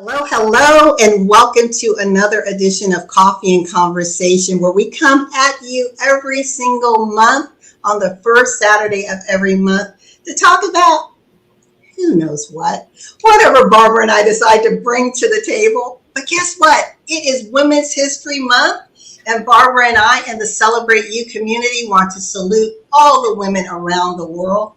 Hello, hello, and welcome to another edition of Coffee and Conversation, where we come at you every single month on the first Saturday of every month to talk about who knows whatever Barbara and I decide to bring to the table. But guess what? It is Women's History Month, and Barbara and I and the Celebrate You community want to salute all the women around the world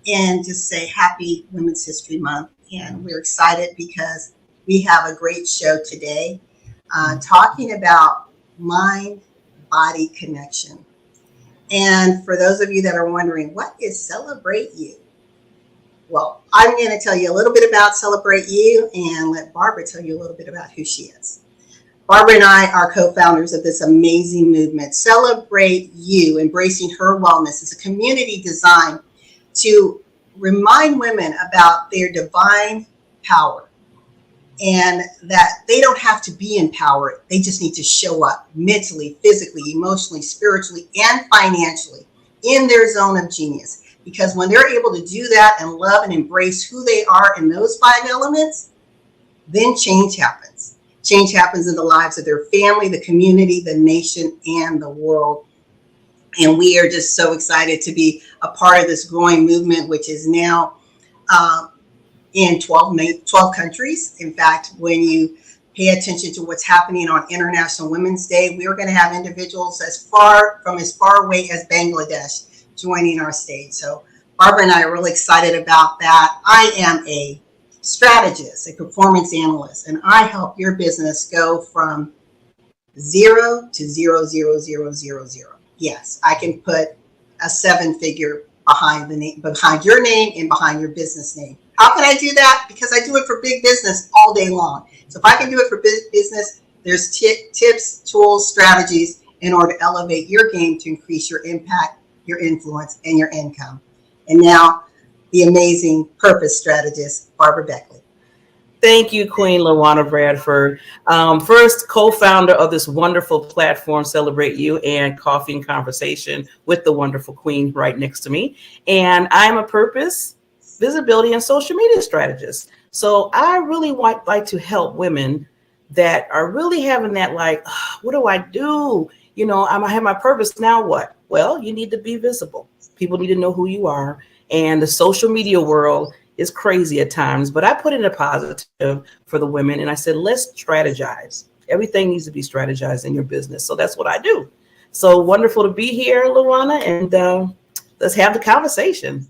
and just say Happy Women's History Month. And we're excited because we have a great show today talking about mind-body connection. And for those of you that are wondering, what is Celebrate You? Well, I'm going to tell you a little bit about Celebrate You and let Barbara tell you a little bit about who she is. Barbara and I are co-founders of this amazing movement. Celebrate You, Embracing Her Wellness, is a community designed to remind women about their divine power and that they don't have to be empowered. They just need to show up mentally, physically, emotionally, spiritually, and financially in their zone of genius. Because when they're able to do that and love and embrace who they are in those 5 elements, then change happens. Change happens in the lives of their family, the community, the nation, and the world. And we are just so excited to be a part of this growing movement, which is now in 12 countries. In fact, when you pay attention to what's happening on International Women's Day, we are going to have individuals as far away as Bangladesh joining our stage. So Barbara and I are really excited about that. I am a strategist, a performance analyst, and I help your business go from 0 to 0,0,0,0,0. Yes, I can put a 7-figure behind your name and behind your business name. How can I do that? Because I do it for big business all day long. So if I can do it for big business, there's tips, tools, strategies in order to elevate your game to increase your impact, your influence, and your income. And now, the amazing purpose strategist, Barbara Beckley. Thank you, Queen Lawana Bradford. First co-founder of this wonderful platform, Celebrate You, and Coffee and Conversation with the wonderful Queen right next to me. And I'm a purpose, visibility, and social media strategist. So I really like to help women that are really having that what do I do? You know, I have my purpose, now what? Well, you need to be visible. People need to know who you are. And the social media world is crazy at times, but I put in a positive for the women. And I said, let's strategize. Everything needs to be strategized in your business. So that's what I do. So wonderful to be here, Lawana, and let's have the conversation.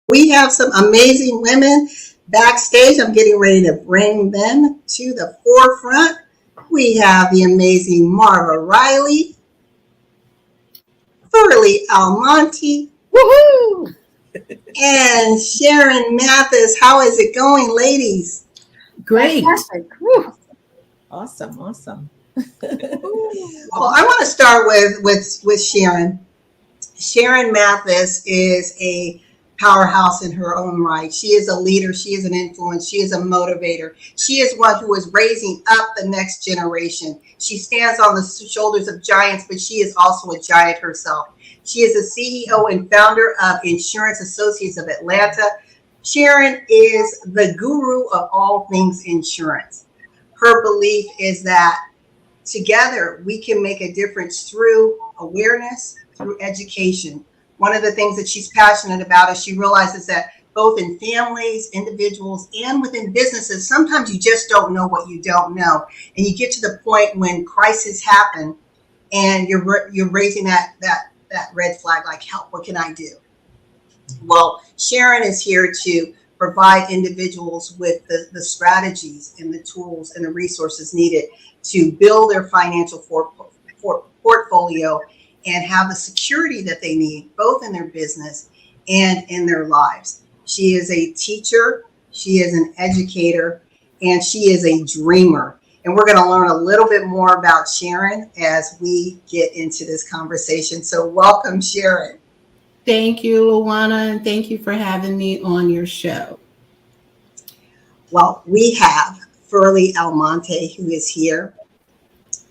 We have some amazing women backstage. I'm getting ready to bring them to the forefront. We have the amazing Marva Riley, Ferlie Almonte, Woohoo! and Sharon Mathis. How is it going, ladies? Great. Awesome. Well, I want to start with Sharon. Sharon Mathis is a powerhouse in her own right. She is a leader. She is an influence. She is a motivator. She is one who is raising up the next generation. She stands on the shoulders of giants, but she is also a giant herself. She is a CEO and founder of Insurance Associates of Atlanta. Sharon is the guru of all things insurance. Her belief is that together we can make a difference through awareness, through education. One of the things that she's passionate about is she realizes that both in families, individuals, and within businesses, sometimes you just don't know what you don't know. And you get to the point when crises happen and you're raising that red flag, like, help, what can I do? Well, Sharon is here to provide individuals with the strategies and the tools and the resources needed to build their financial portfolio and have the security that they need, both in their business and in their lives. She is a teacher. She is an educator. and she is a dreamer. And we're going to learn a little bit more about Sharon as we get into this conversation. So, welcome, Sharon. Thank you, Luana, and thank you for having me on your show. Well, we have Ferlie Almonte who is here.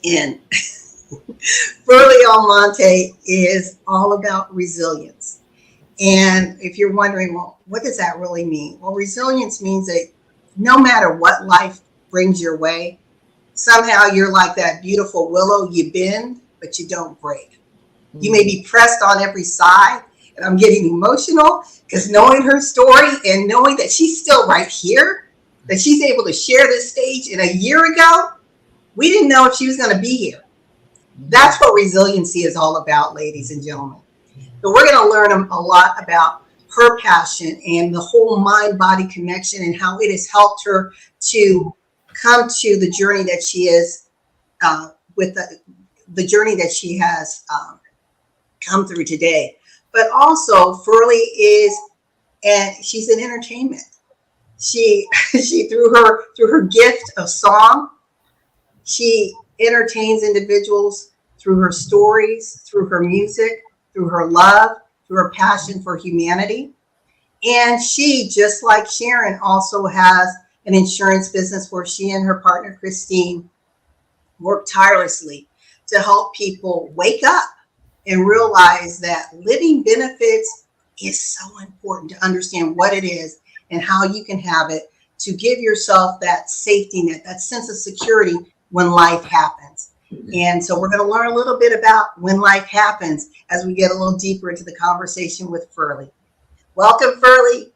And Ferlie Almonte is all about resilience. And if you're wondering, well, what does that really mean? Well, resilience means that no matter what life brings your way, somehow you're like that beautiful willow, you bend, but you don't break. You may be pressed on every side, and I'm getting emotional because knowing her story and knowing that she's still right here, that she's able to share this stage, and a year ago, we didn't know if she was going to be here. That's what resiliency is all about, ladies and gentlemen. So we're going to learn a lot about her passion and the whole mind-body connection and how it has helped her to come to the journey that she is with the journey that she has come through today. But also, Ferlie is, and she's in entertainment. She through her gift of song, she entertains individuals through her stories, through her music, through her love, through her passion for humanity. And she, just like Sharon, also has an insurance business where she and her partner, Christine, work tirelessly to help people wake up and realize that living benefits is so important to understand what it is and how you can have it to give yourself that safety net, that sense of security when life happens. And so we're going to learn a little bit about when life happens as we get a little deeper into the conversation with Ferlie. Welcome, Ferlie.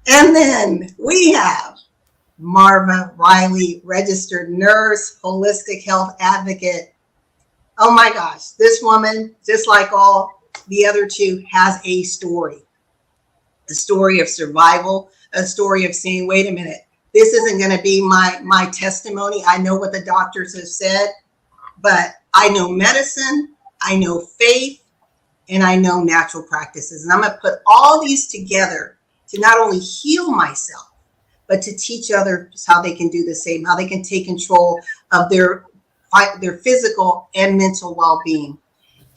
And then we have Marva Riley, registered nurse, holistic health advocate. Oh my gosh, this woman, just like all the other two, has a story of survival, a story of saying, wait a minute, this isn't going to be my testimony. I know what the doctors have said, but I know medicine, I know faith, and I know natural practices. And I'm going to put all these together to not only heal myself, but to teach others how they can do the same, how they can take control of their physical and mental well-being.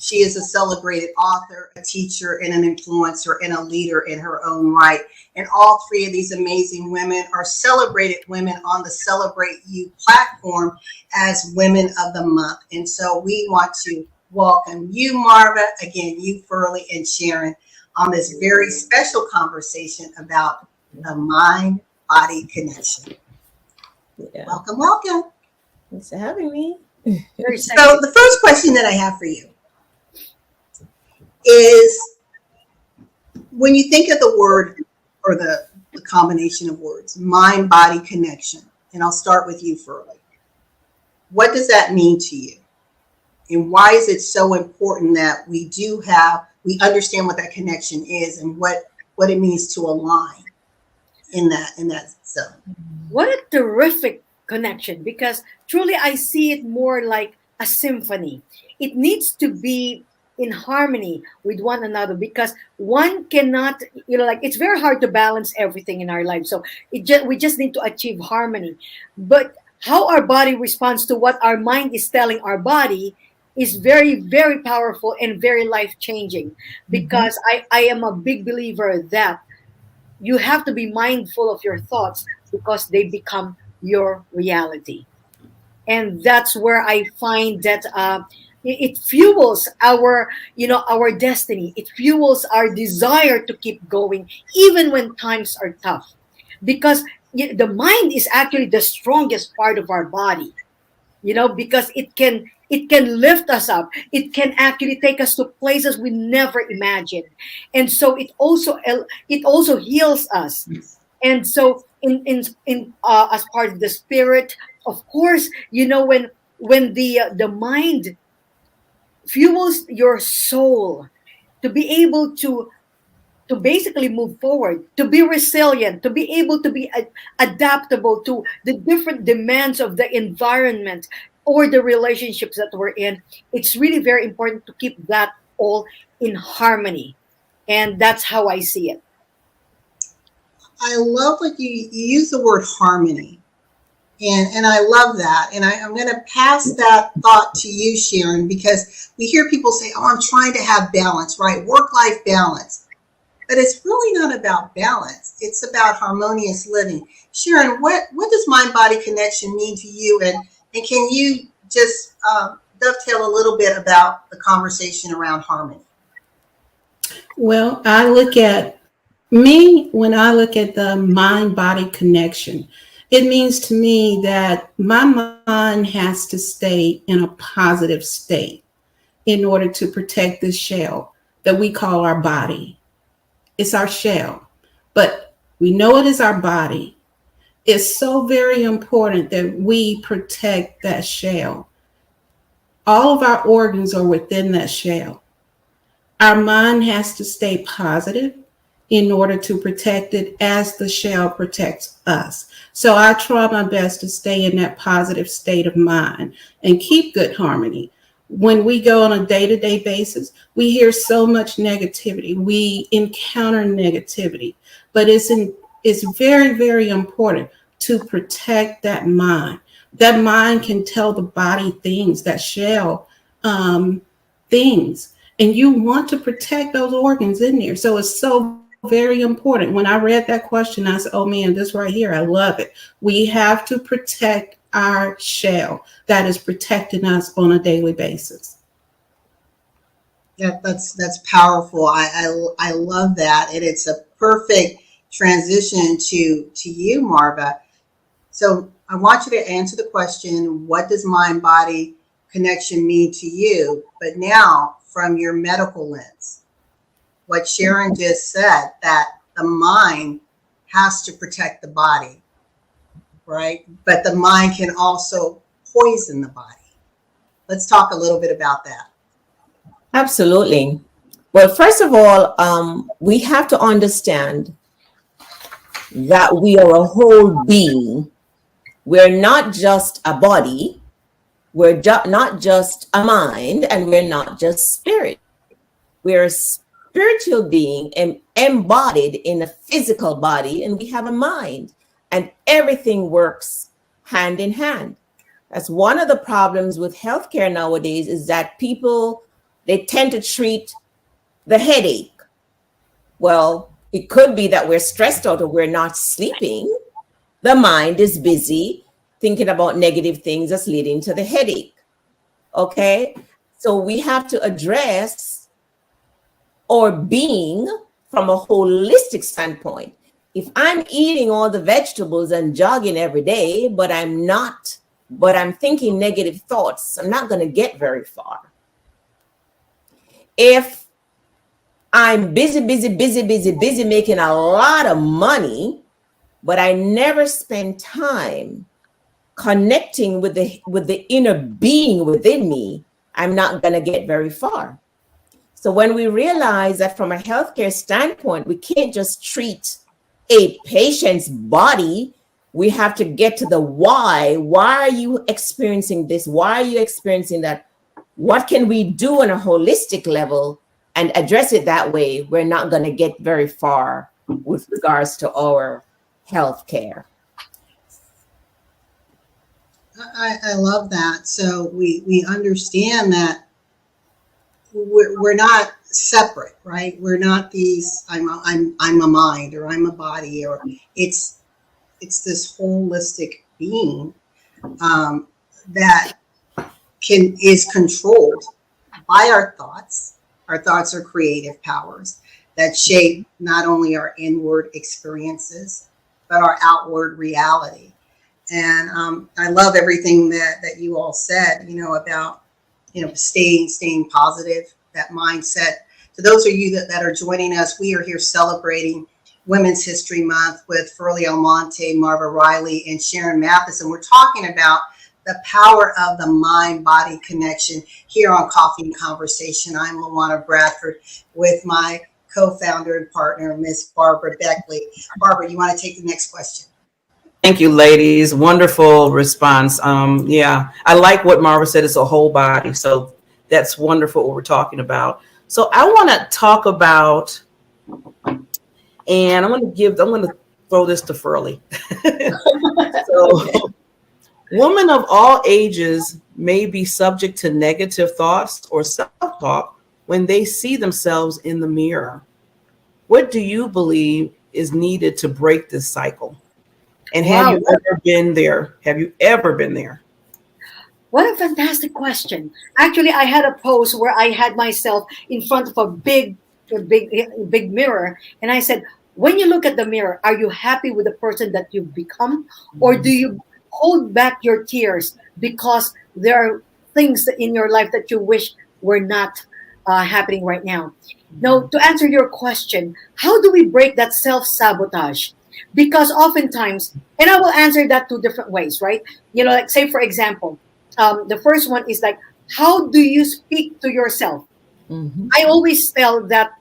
She is a celebrated author, a teacher, and an influencer, and a leader in her own right. And all three of these amazing women are celebrated women on the Celebrate You platform as Women of the Month. And so we want to welcome you, Marva, again, you, Ferlie, and Sharon, on this very special conversation about the mind-body connection. Yeah. Welcome, welcome. Thanks for having me. So the first question that I have for you is, when you think of the word or the combination of words, mind-body connection, and I'll start with you, Ferlie. What does that mean to you? And why is it so important that we understand what that connection is and what it means to align in that zone? What a terrific connection, because truly I see it more like a symphony. It needs to be in harmony with one another, because one cannot, it's very hard to balance everything in our life. So we just need to achieve harmony. But how our body responds to what our mind is telling our body is very, very powerful and very life-changing, because I am a big believer that you have to be mindful of your thoughts, because they become your reality. And that's where I find that it fuels our destiny. It fuels our desire to keep going, even when times are tough, because the mind is actually the strongest part of our body, because it can lift us up. It can actually take us to places we never imagined. And so it also heals us. And so in as part of the spirit, of course, when the mind fuels your soul to be able to basically move forward, to be resilient, to be able to be adaptable to the different demands of the environment or the relationships that we're in. It's really very important to keep that all in harmony. And that's how I see it. I love what you use the word harmony. And I love that. And I'm going to pass that thought to you, Sharon, because we hear people say, oh, I'm trying to have balance, right? Work-life balance. But it's really not about balance. It's about harmonious living. Sharon, what does mind-body connection mean to you? And can you just dovetail a little bit about the conversation around harmony? Well, when I look at the mind body connection, it means to me that my mind has to stay in a positive state in order to protect this shell that we call our body. It's our shell, but we know it is our body. It's so very important that we protect that shell. All of our organs are within that shell. Our mind has to stay positive in order to protect it as the shell protects us. So I try my best to stay in that positive state of mind and keep good harmony. When we go on a day-to-day basis, we hear so much negativity. We encounter negativity, but it's very, very important to protect that mind. That mind can tell the body things, that shell things, and you want to protect those organs in there. So it's so very important. When I read that question, I said, oh man, this right here, I love it. We have to protect our shell that is protecting us on a daily basis. Yeah, that's powerful. I love that. And it's a perfect transition to you, Marva. So I want you to answer the question, what does mind-body connection mean to you? But now from your medical lens, what Sharon just said, that the mind has to protect the body, right? But the mind can also poison the body. Let's talk a little bit about that. Absolutely. Well, first of all, we have to understand that we are a whole being. We're not just a body, we're not just a mind, and we're not just spirit. We're a spiritual being embodied in a physical body, and we have a mind, and everything works hand in hand. That's one of the problems with healthcare nowadays, is that people, they tend to treat the headache. Well, it could be that we're stressed out or we're not sleeping. The mind is busy thinking about negative things that's leading to the headache. Okay? So we have to address our being from a holistic standpoint. If I'm eating all the vegetables and jogging every day, but I'm thinking negative thoughts, I'm not going to get very far. If I'm busy making a lot of money, but I never spend time connecting with the inner being within me, I'm not going to get very far. So when we realize that from a healthcare standpoint, we can't just treat a patient's body, we have to get to the why. Why are you experiencing this? Why are you experiencing that? What can we do on a holistic level and address it that way? We're not going to get very far with regards to our healthcare. I love that. So we understand that we're not separate, right? We're not these. I'm a mind, or I'm a body, or it's this holistic being that is controlled by our thoughts. Our thoughts are creative powers that shape not only our inward experiences, but our outward reality. And I love everything that you all said, about, staying positive, that mindset. To those of you that are joining us, we are here celebrating Women's History Month with Ferlie, Almonte, Marva Riley, and Sharon Mathis. And we're talking about the power of the mind-body connection here on Coffee and Conversation. I'm Luana Bradford with my co-founder and partner, Miss Barbara Beckley. Barbara, you want to take the next question? Thank you, ladies. Wonderful response. Yeah, I like what Marva said. It's a whole body. So that's wonderful what we're talking about. So I want to talk about, and I'm going to throw this to Ferlie. So, women of all ages may be subject to negative thoughts or self-talk when they see themselves in the mirror. What do you believe is needed to break this cycle? And have Wow, you ever been there? Have you ever been there? what a fantastic question. Actually, I had a pose where I had myself in front of a big mirror, and I said, when you look at the mirror, are you happy with the person that you've become, or do you hold back your tears because there are things in your life that you wish were not happening right now? Now, to answer your question, how do we break that self sabotage? Because oftentimes, and I will answer that two different ways, right? Like say for example, the first one is like, how do you speak to yourself? Mhm. I always tell that,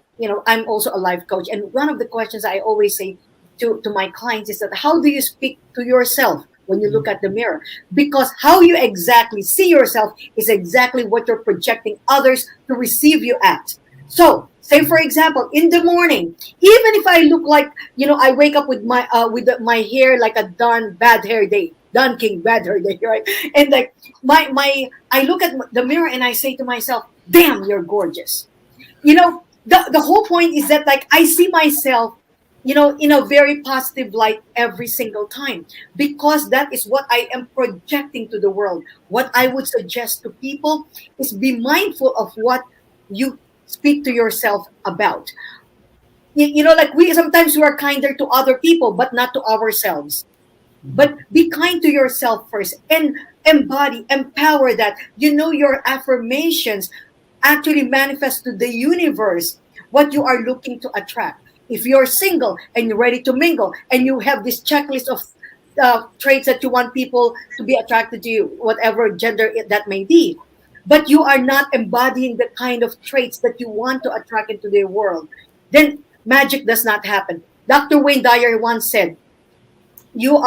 I'm also a life coach. And one of the questions I always say to my clients is that, how do you speak to yourself when you look at the mirror? Because how you exactly see yourself is exactly what you're projecting others to receive you at. So, say for example, in the morning, even if I look like, I wake up with my hair like a done bad hair day, done king bad hair day, right? And like I look at the mirror and I say to myself, "Damn, you're gorgeous." The whole point is that like I see myself, in a very positive light every single time, because that is what I am projecting to the world. What I would suggest to people is be mindful of what you speak to yourself about. Like we are kinder to other people but not to ourselves. But be kind to yourself first and embody, empower that. Your affirmations actually manifest to the universe what you are looking to attract. If you're single and you're ready to mingle and you have this checklist of traits that you want people to be attracted to you, whatever gender that may be, but you are not embodying the kind of traits that you want to attract into the world, then magic does not happen. Dr. Wayne Dyer once said, you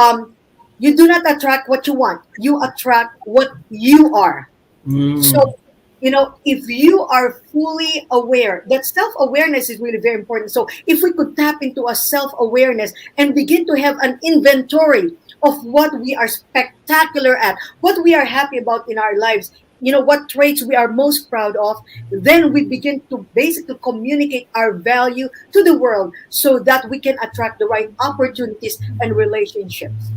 you do not attract what you want, you attract what you are. Mm. So, if you are fully aware, that self-awareness is really very important. So if we could tap into a self-awareness and begin to have an inventory of what we are spectacular at, what we are happy about in our lives, what traits we are most proud of, then we begin to basically communicate our value to the world so that we can attract the right opportunities and relationships.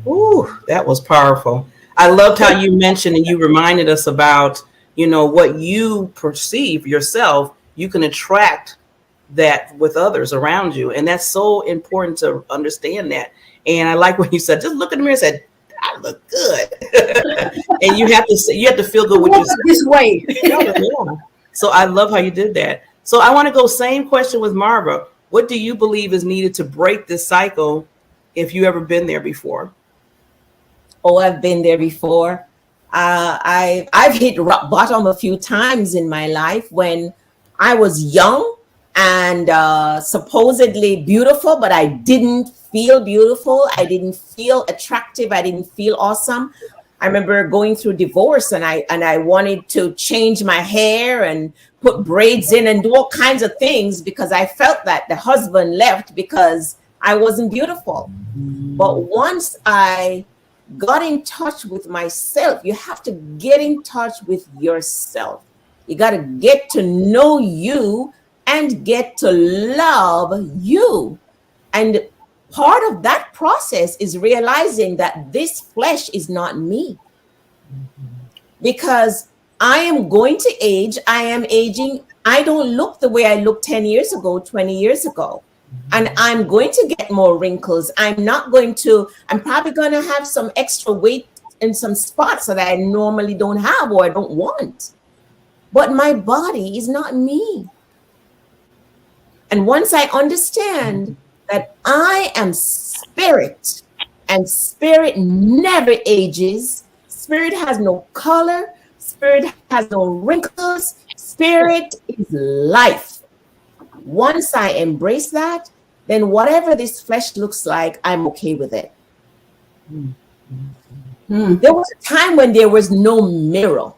Ooh, that was powerful. I loved how you mentioned and you reminded us about, what you perceive yourself, you can attract that with others around you. And that's so important to understand that. And I like when you said, just look in the mirror and said, I look good. And you have to feel good with Look yourself. this way. Yeah. So I love how you did that. So I want to go same question with Marva. What do you believe is needed to break this cycle if you ever been there before? Oh, I've been there before. I've hit rock bottom a few times in my life when I was young and supposedly beautiful, but I didn't feel beautiful. I didn't feel attractive. I didn't feel awesome. I remember going through divorce and I wanted to change my hair and put braids in and do all kinds of things because I felt that the husband left because I wasn't beautiful. But once I got in touch with myself, you have to get in touch with yourself. You got to get to know you and get to love you. And part of that process is realizing that this flesh is not me. Because I am going to age, I am aging. I don't look the way I looked 10 years ago, 20 years ago. And I'm going to get more wrinkles. I'm probably going to have some extra weight in some spots that I normally don't have or I don't want. But my body is not me. And once I understand that I am spirit and spirit never ages, spirit has no color, spirit has no wrinkles, spirit is life. Once I embrace that, then whatever this flesh looks like, I'm okay with it. There was a time when there was no mirror.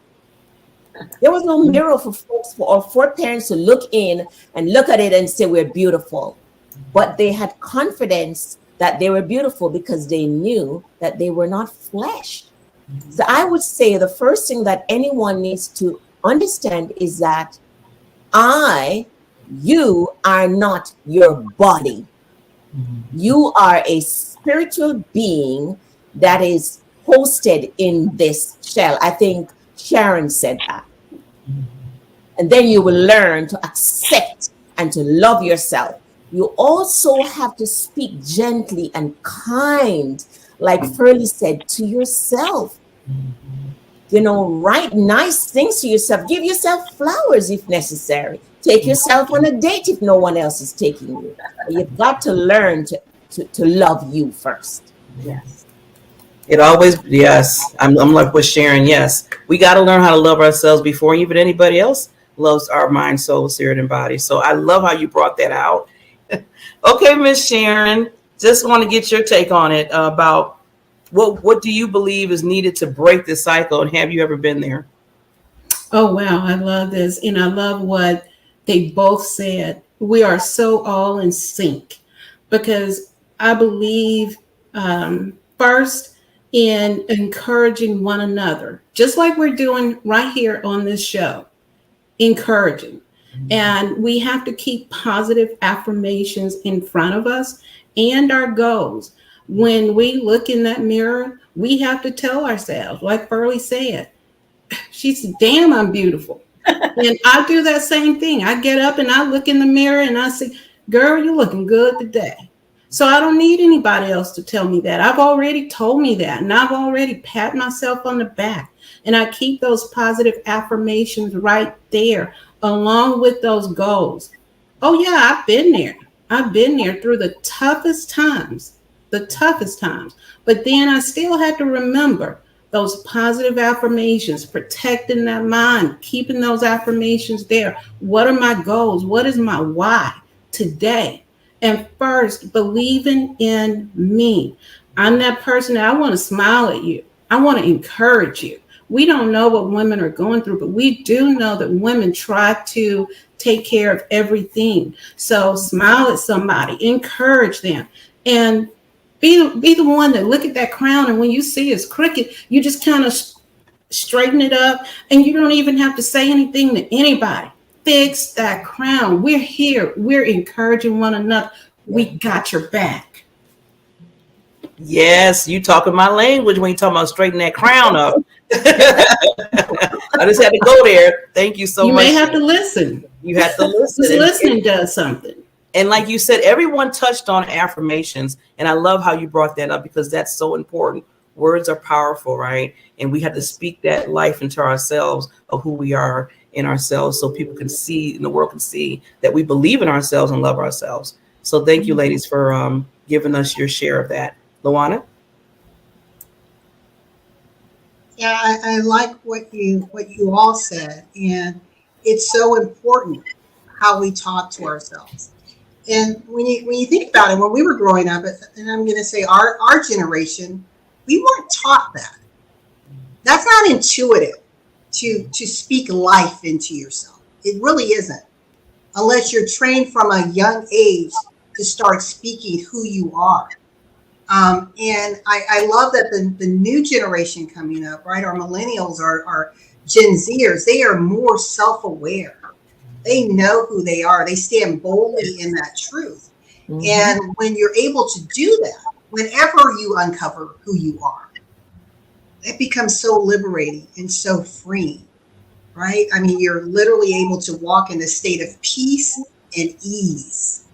There was no mirror for folks or for parents to look in and look at it and say we're beautiful. But they had confidence that they were beautiful because they knew that they were not flesh. So I would say the first thing that anyone needs to understand is that you are not your body. You are a spiritual being that is hosted in this shell. I think Sharon said that. And then you will learn to accept and to love yourself. You also have to speak gently and kind, like Ferlie said, to yourself. You know, write nice things to yourself. Give yourself flowers if necessary. Take yourself on a date if no one else is taking you. But you've got to learn to love you first. Yes. It always, yes. I'm like with Sharon. Yes. We got to learn how to love ourselves before even anybody else loves our mind, soul, spirit, and body. So I love how you brought that out. Okay, Miss Sharon, just want to get your take on it about what do you believe is needed to break this cycle, and have you ever been there? Oh, wow. I love this. And I love what they both said. We are so all in sync because I believe first in encouraging one another, just like we're doing right here on this show, encouraging. And we have to keep positive affirmations in front of us and our goals. When we look in that mirror, we have to tell ourselves, like Ferlie said, she's damn, I'm beautiful. And I do that same thing. I get up and I look in the mirror and I say, girl, you're looking good today. So I don't need anybody else to tell me that. I've already told me that. And I've already pat myself on the back. And I keep those positive affirmations right there along with those goals. Oh, yeah, I've been there. I've been there through the toughest times. But then I still had to remember those positive affirmations, protecting that mind, keeping those affirmations there. What are my goals? What is my why today? And first, believing in me. I'm that person that I want to smile at you. I want to encourage you. We don't know what women are going through, but we do know that women try to take care of everything. So smile at somebody, encourage them, and be the one that look at that crown, and when you see it's crooked, you just kind of straighten it up, and you don't even have to say anything to anybody. Fix that crown. We're here. We're encouraging one another. We got your back. Yes, you talking my language when you talking about straightening that crown up. I just had to go there. Thank you so much. You may have to listen. You have to listen. Just listening does something. And like you said, everyone touched on affirmations. And I love how you brought that up because that's so important. Words are powerful, right? And we have to speak that life into ourselves of who we are in ourselves so people can see, and the world can see that we believe in ourselves and love ourselves. So thank you, ladies, for giving us your share of that. Luana? Yeah, I like what you all said, and it's so important how we talk to ourselves. And when you think about it, when we were growing up, and I'm going to say our generation, we weren't taught that. That's not intuitive to speak life into yourself. It really isn't, unless you're trained from a young age to start speaking who you are. And I love that the new generation coming up, right? Our millennials are Gen Zers. They are more self-aware. They know who they are. They stand boldly in that truth. Mm-hmm. And when you're able to do that, whenever you uncover who you are, it becomes so liberating and so freeing, right? I mean, you're literally able to walk in a state of peace and ease,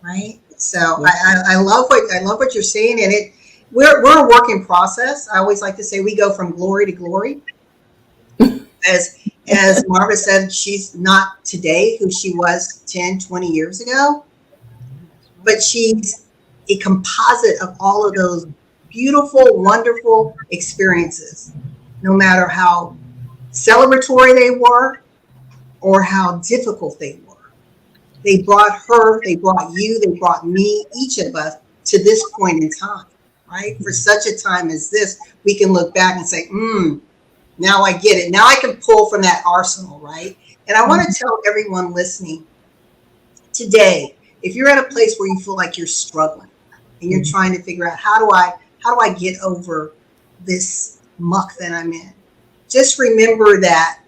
right? So I love what you're saying, and we're a work in process. I always like to say we go from glory to glory. As Marva said, she's not today who she was 10, 20 years ago, but she's a composite of all of those beautiful, wonderful experiences, no matter how celebratory they were or how difficult they were. They brought her, they brought you, they brought me, each of us to this point in time, right? For such a time as this, we can look back and say, now I get it. Now I can pull from that arsenal, right? And I want to tell everyone listening today, if you're at a place where you feel like you're struggling and you're trying to figure out how do I get over this muck that I'm in, just remember that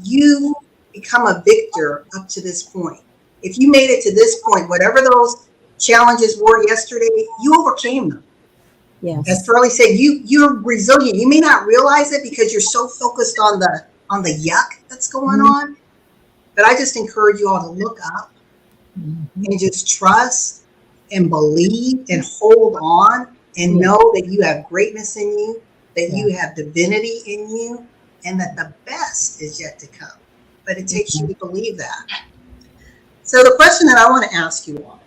you become a victor up to this point. If you made it to this point, whatever those challenges were yesterday, you overcame them. Yes. As Ferlie said, you're resilient. You may not realize it because you're so focused on the yuck that's going on. But I just encourage you all to look up and just trust and believe and hold on and know that you have greatness in you, that you have divinity in you, and that the best is yet to come. But it takes you to believe that. So the question that I want to ask you all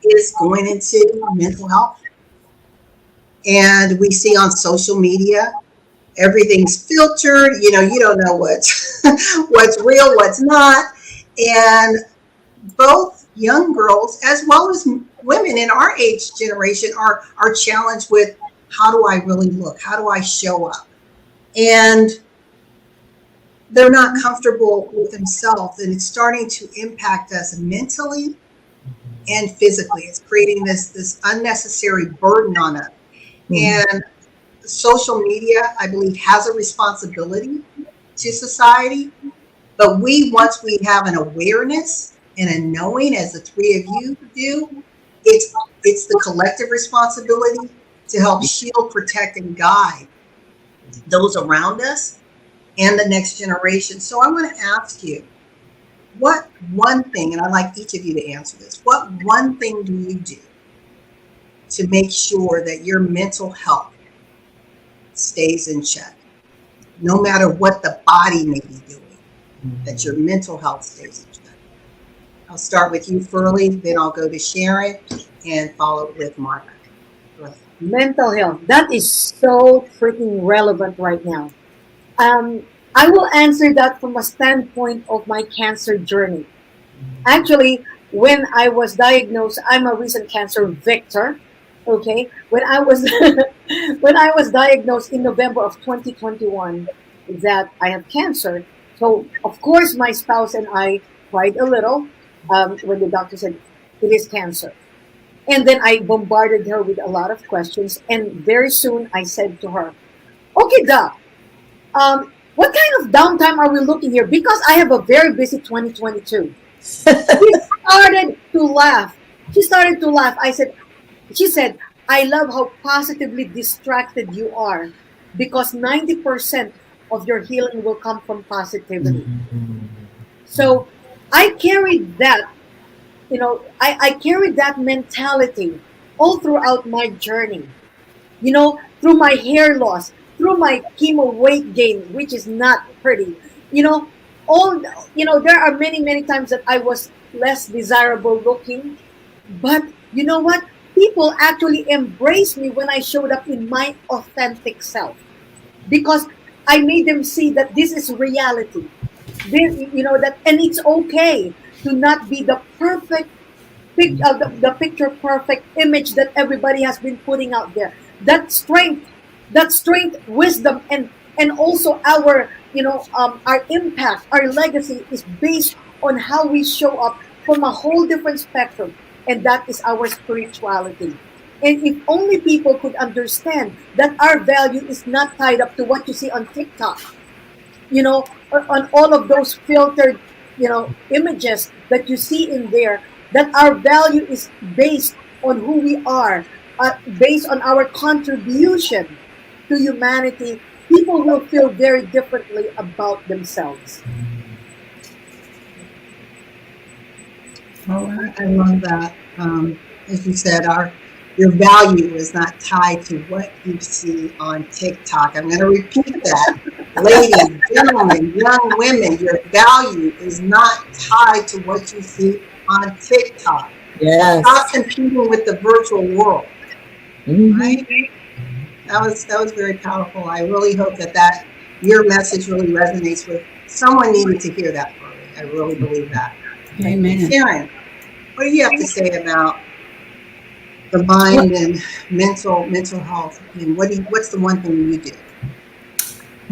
is going into mental health. And we see on social media, everything's filtered. You know, you don't know what's real, what's not. And both young girls as well as women in our age generation are challenged with, how do I really look? How do I show up? And they're not comfortable with themselves, and it's starting to impact us mentally and physically. It's creating this unnecessary burden on us. And social media, I believe, has a responsibility to society. But once we have an awareness and a knowing, as the three of you do, it's the collective responsibility to help shield, protect, and guide those around us and the next generation. So I want to ask you, what one thing, and I'd like each of you to answer this, what one thing do you do to make sure that your mental health stays in check, no matter what the body may be doing, that your mental health stays in check? I'll start with you, Ferlie, then I'll go to Sharon and follow with Marva. Mental health. That is so freaking relevant right now. I will answer that from a standpoint of my cancer journey. Actually, when I was diagnosed, I'm a recent cancer victor. Okay, when I was diagnosed in November of 2021 that I have cancer, so of course my spouse and I cried a little when the doctor said it is cancer. And then I bombarded her with a lot of questions. And very soon I said to her, okay, Doc, what kind of downtime are we looking here? Because I have a very busy 2022. She started to laugh. She said, I love how positively distracted you are, because 90% of your healing will come from positivity. So I carried that. I carried that mentality all throughout my journey. Through my hair loss, through my chemo weight gain, which is not pretty. There are many times that I was less desirable looking. But you know what? People actually embraced me when I showed up in my authentic self, because I made them see that this is reality. And it's okay to not be the perfect the picture perfect image that everybody has been putting out there. That strength, wisdom, and also our our impact, our legacy is based on how we show up from a whole different spectrum, and that is our spirituality. And if only people could understand that our value is not tied up to what you see on TikTok, or on all of those filtered, images that you see in there, that our value is based on who we are, based on our contribution to humanity, people will feel very differently about themselves. Oh, I love that. As you said, your value is not tied to what you see on TikTok. I'm going to repeat that. Ladies, gentlemen, young women, your value is not tied to what you see on TikTok. Yes. Stop competing with the virtual world. Right? That was very powerful. I really hope that your message really resonates with someone. Needed to hear that from me. I really believe that. Amen. Sharon, what do you have to say about the mind and mental health, and what's the one thing you do?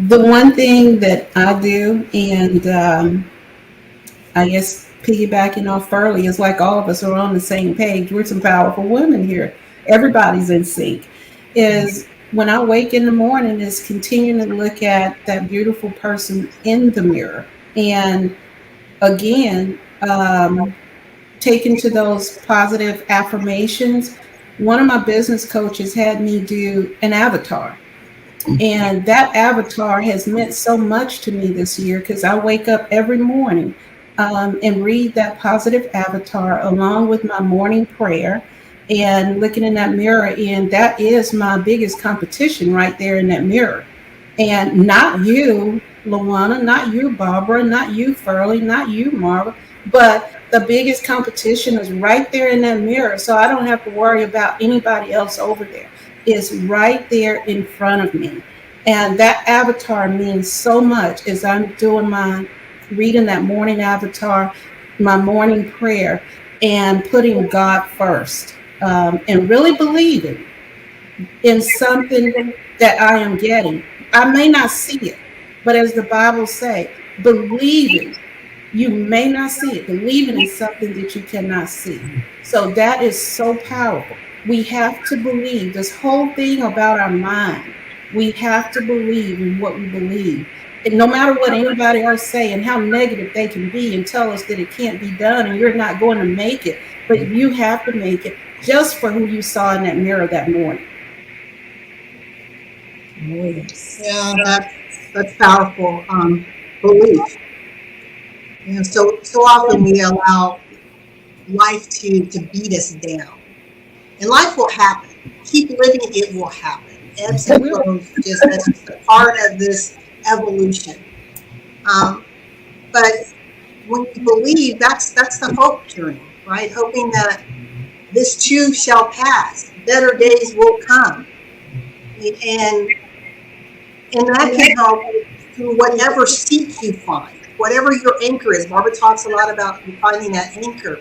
The one thing that I do, and I guess piggybacking off Ferlie, it's like all of us are on the same page. We're some powerful women here. Everybody's in sync. Is when I wake in the morning, is continuing to look at that beautiful person in the mirror. And again, taken to those positive affirmations. One of my business coaches had me do an avatar. And that avatar has meant so much to me this year because I wake up every morning and read that positive avatar along with my morning prayer and looking in that mirror. And that is my biggest competition right there in that mirror. And not you, Luana, not you, Barbara, not you, Ferlie, not you, Marva, but the biggest competition is right there in that mirror. So I don't have to worry about anybody else over there. It's right there in front of me. And that avatar means so much as I'm doing my reading that morning avatar, my morning prayer, and putting God first, and really believing in something that I am getting. I may not see it, but as the Bible says, believing. You may not see it. Believing in something that you cannot see. So that is so powerful. We have to believe this whole thing about our mind. We have to believe in what we believe. And no matter what anybody else say and how negative they can be and tell us that it can't be done and you're not going to make it, but you have to make it just for who you saw in that mirror that morning. Yeah, that's powerful. Belief. You know, so often we allow life to beat us down, and life will happen. Keep living, it will happen. Ebbs and flows, that's just a part of this evolution. But when you believe, that's the hope journey, right? Hoping that this too shall pass, better days will come, and that can help through whatever seat you find. Whatever your anchor is. Marva talks a lot about finding that anchor,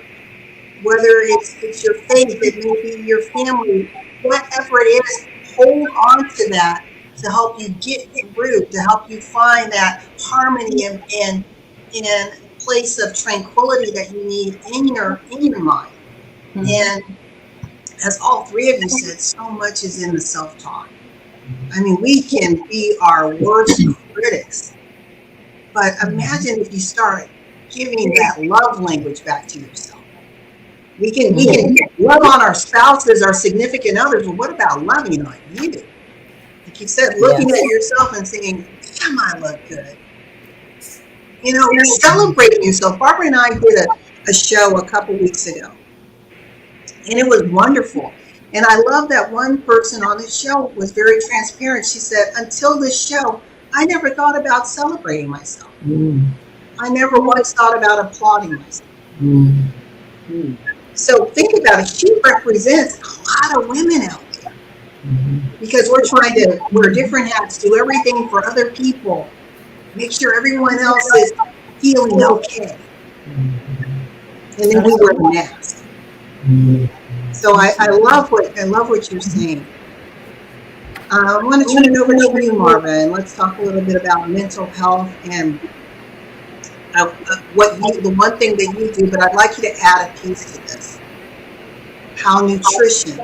whether it's your faith, it may be your family, whatever it is, hold on to that to help you get through, to help you find that harmony and place of tranquility that you need in your mind. Mm-hmm. And as all three of you said, so much is in the self-talk. I mean, we can be our worst critics. But imagine if you start giving that love language back to yourself. We can love on our spouses, our significant others, but what about loving on you? Like you said, looking at yourself and saying, damn, I look good. You know, you're celebrating yourself. Barbara and I did a show a couple weeks ago, and it was wonderful. And I love that one person on the show was very transparent. She said, until this show, I never thought about celebrating myself. I never once thought about applauding myself. So think about it. She represents a lot of women out there because we're trying to wear different hats, do everything for other people, make sure everyone else is feeling okay. And then we wear the mask. So I love what you're saying. I want to turn it over to you, Marva, and let's talk a little bit about mental health and the one thing that you do. But I'd like you to add a piece to this: how nutrition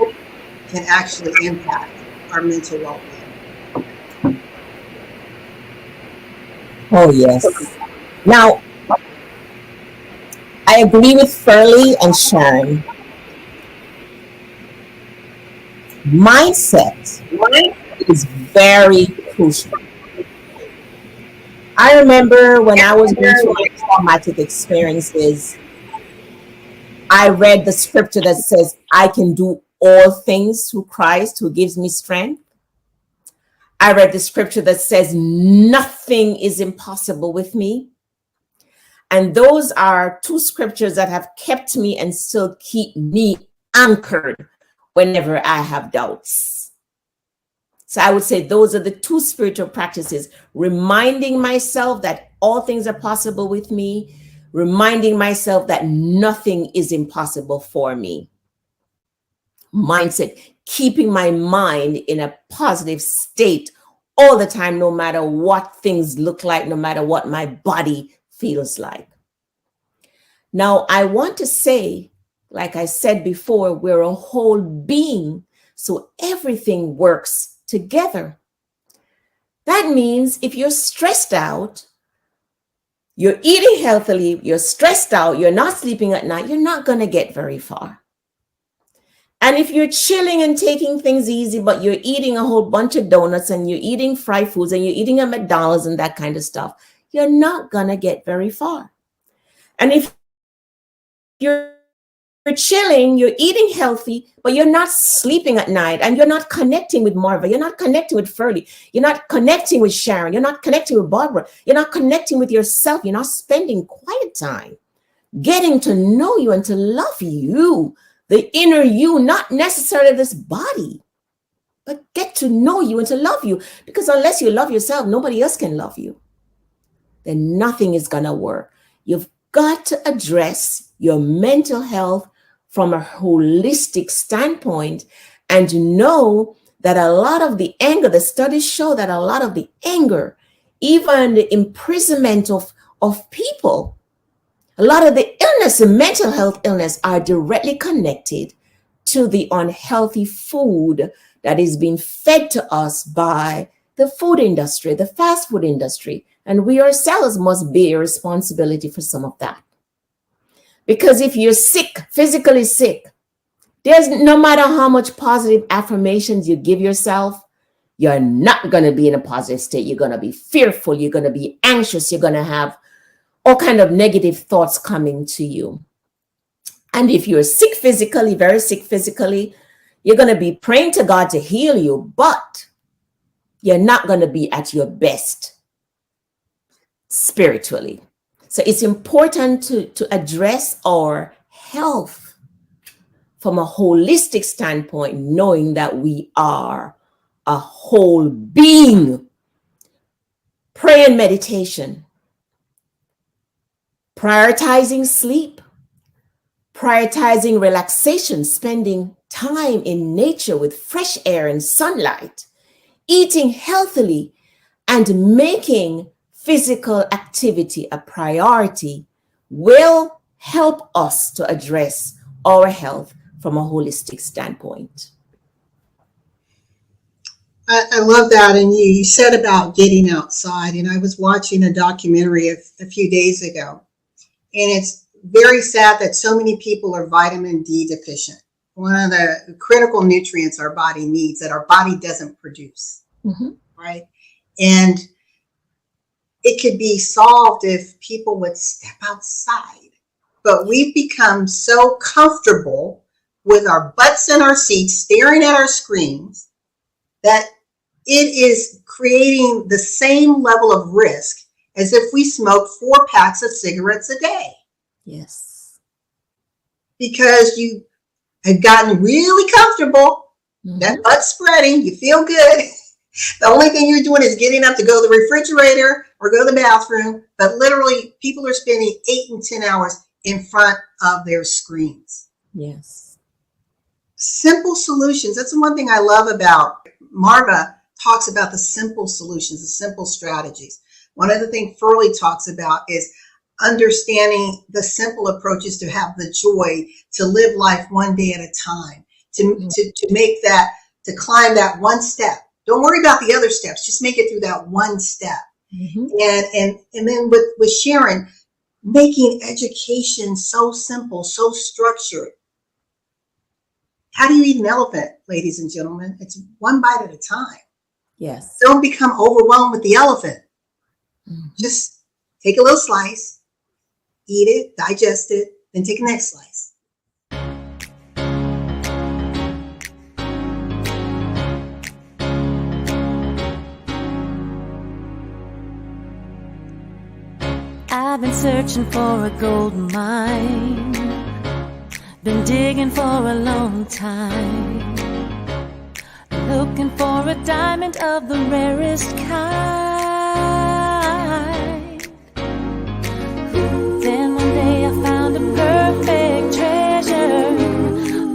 can actually impact our mental well-being. Oh yes. Now, I agree with Ferlie and Sharon. Mindset is very crucial. I remember when I was going through my traumatic experiences, I read the scripture that says, I can do all things through Christ who gives me strength. I read the scripture that says, nothing is impossible with me. And those are two scriptures that have kept me and still keep me anchored whenever I have doubts. So I would say those are the two spiritual practices: reminding myself that all things are possible with me, reminding myself that nothing is impossible for me. Mindset, keeping my mind in a positive state all the time, no matter what things look like, no matter what my body feels like. Now, I want to say, like I said before, we're a whole being, so everything works together. That means if you're stressed out, you're eating healthily, you're stressed out, you're not sleeping at night, you're not going to get very far. And if you're chilling and taking things easy, but you're eating a whole bunch of donuts and you're eating fried foods and you're eating at McDonald's and that kind of stuff, you're not going to get very far. And if you're chilling, you're eating healthy, but you're not sleeping at night and you're not connecting with Marva, you're not connecting with Ferlie, you're not connecting with Sharon, you're not connecting with Barbara, you're not connecting with yourself, you're not spending quiet time getting to know you and to love you, the inner you, not necessarily this body, but get to know you and to love you. Because unless you love yourself, nobody else can love you. Then nothing is going to work. You've got to address your mental health from a holistic standpoint and know that a lot of the anger, the studies show that a lot of the anger, even the imprisonment of people, a lot of the illness and mental health illness are directly connected to the unhealthy food that is being fed to us by the food industry, the fast food industry. And we ourselves must bear responsibility for some of that. Because if you're sick, physically sick, there's no matter how much positive affirmations you give yourself, you're not going to be in a positive state. You're going to be fearful. You're going to be anxious. You're going to have all kind of negative thoughts coming to you. And if you're sick physically, very sick physically, you're going to be praying to God to heal you, but you're not going to be at your best spiritually. So it's important to address our health from a holistic standpoint, knowing that we are a whole being. Prayer and meditation. Prioritizing sleep, prioritizing relaxation, spending time in nature with fresh air and sunlight, eating healthily, and making physical activity a priority will help us to address our health from a holistic standpoint. I love that. And you said about getting outside, and I was watching a documentary a few days ago. And it's very sad that so many people are vitamin D deficient. One of the critical nutrients our body needs that our body doesn't produce, right? And it could be solved if people would step outside. But we've become so comfortable with our butts in our seats, staring at our screens, that it is creating the same level of risk as if we smoked 4 packs of cigarettes a day. Yes. Because you have gotten really comfortable, that butt's spreading, you feel good. The only thing you're doing is getting up to go to the refrigerator or go to the bathroom, but literally people are spending 8 and 10 hours in front of their screens. Yes. Simple solutions. That's the one thing I love about Marva talks about, the simple solutions, the simple strategies. One of the things Ferlie talks about is understanding the simple approaches to have the joy to live life one day at a time, to make that, to climb that one step. Don't worry about the other steps. Just make it through that one step. And then with Sharon, making education so simple, so structured. How do you eat an elephant, ladies and gentlemen? It's one bite at a time. Yes. Don't become overwhelmed with the elephant. Just take a little slice, eat it, digest it, then take the next slice. I've been searching for a gold mine, been digging for a long time, looking for a diamond of the rarest kind. Then one day I found a perfect treasure,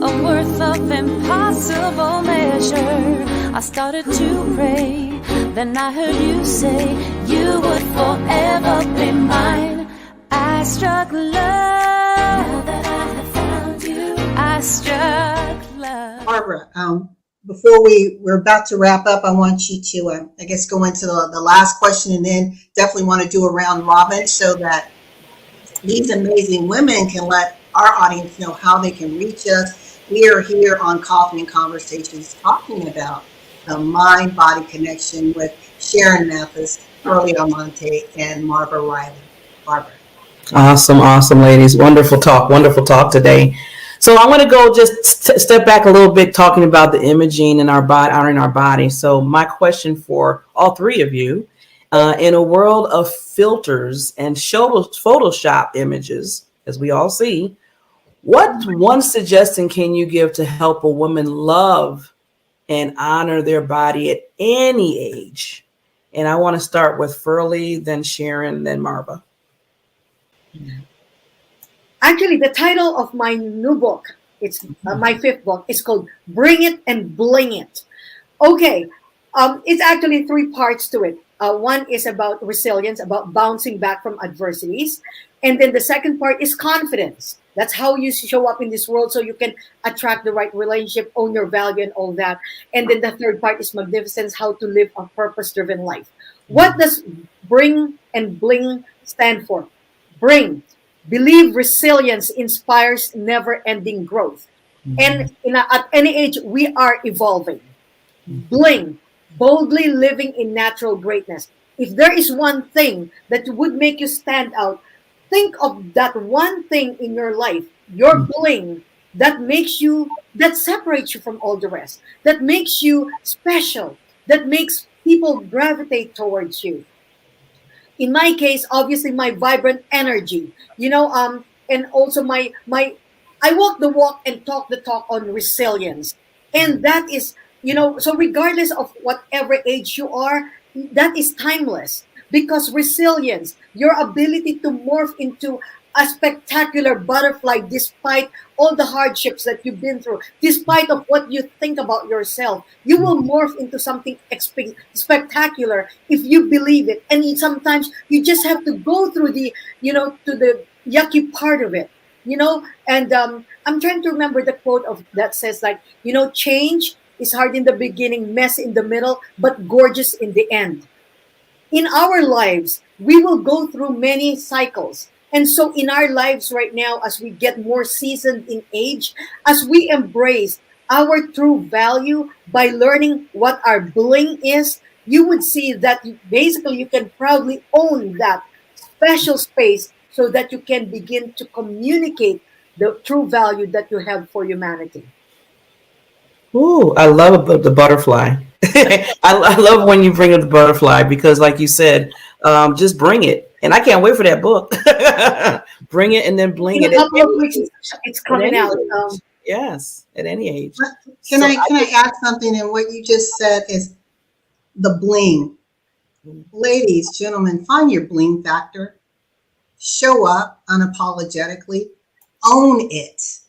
a worth of impossible measure. I started to pray, then I heard you say you would forever be mine. I struck love struck love. Barbara, before we're about to wrap up, I want you to, I guess, go into the last question, and then definitely want to do a round robin so that these amazing women can let our audience know how they can reach us. We are here on Coffee and Conversations talking about the mind-body connection with Sharon Mathis, Ferlie Almonte, and Marva Riley. Barbara. Awesome, awesome, ladies. Wonderful talk today. So I want to go just step back a little bit, talking about the imaging in our body, honoring our body. So my question for all three of you, in a world of filters and Photoshop images, as we all see, what one suggestion can you give to help a woman love and honor their body at any age? And I want to start with Ferlie, then Sharon, then Marva. Actually, the title of my new book, it's my fifth book, is called Bring It and Bling It. Okay, it's actually three parts to it. One is about resilience, about bouncing back from adversities. And then the second part is confidence. That's how you show up in this world so you can attract the right relationship, own your value, and all that. And then the third part is magnificence, how to live a purpose-driven life. What does Bring and Bling stand for? Bring. Believe resilience inspires never-ending growth. And at any age, we are evolving. Bling. Boldly living in natural greatness. If there is one thing that would make you stand out, think of that one thing in your life, your bling, that makes you, that separates you from all the rest, that makes you special, that makes people gravitate towards you. In my case, obviously my vibrant energy, and also my I walk the walk and talk the talk on resilience. And that is, so regardless of whatever age you are, that is timeless, because resilience, your ability to morph into a spectacular butterfly despite all the hardships that you've been through, despite of what you think about yourself, you will morph into something spectacular if you believe it. And sometimes you just have to go through to the yucky part of it, and I'm trying to remember the quote of that says, like, change is hard in the beginning, messy in the middle, but gorgeous in the end. In our lives, we will go through many cycles. And so in our lives right now, as we get more seasoned in age, as we embrace our true value by learning what our bling is, you would see that basically you can proudly own that special space so that you can begin to communicate the true value that you have for humanity. Ooh, I love the butterfly. I love when you bring up the butterfly, because, like you said, just bring it. And I can't wait for that book. Bring it and then bling In it. a couple of weeks, it's coming out. Yes, at any age. Can I add something? And what you just said is the bling. Ladies, gentlemen, find your bling factor. Show up unapologetically. Own it.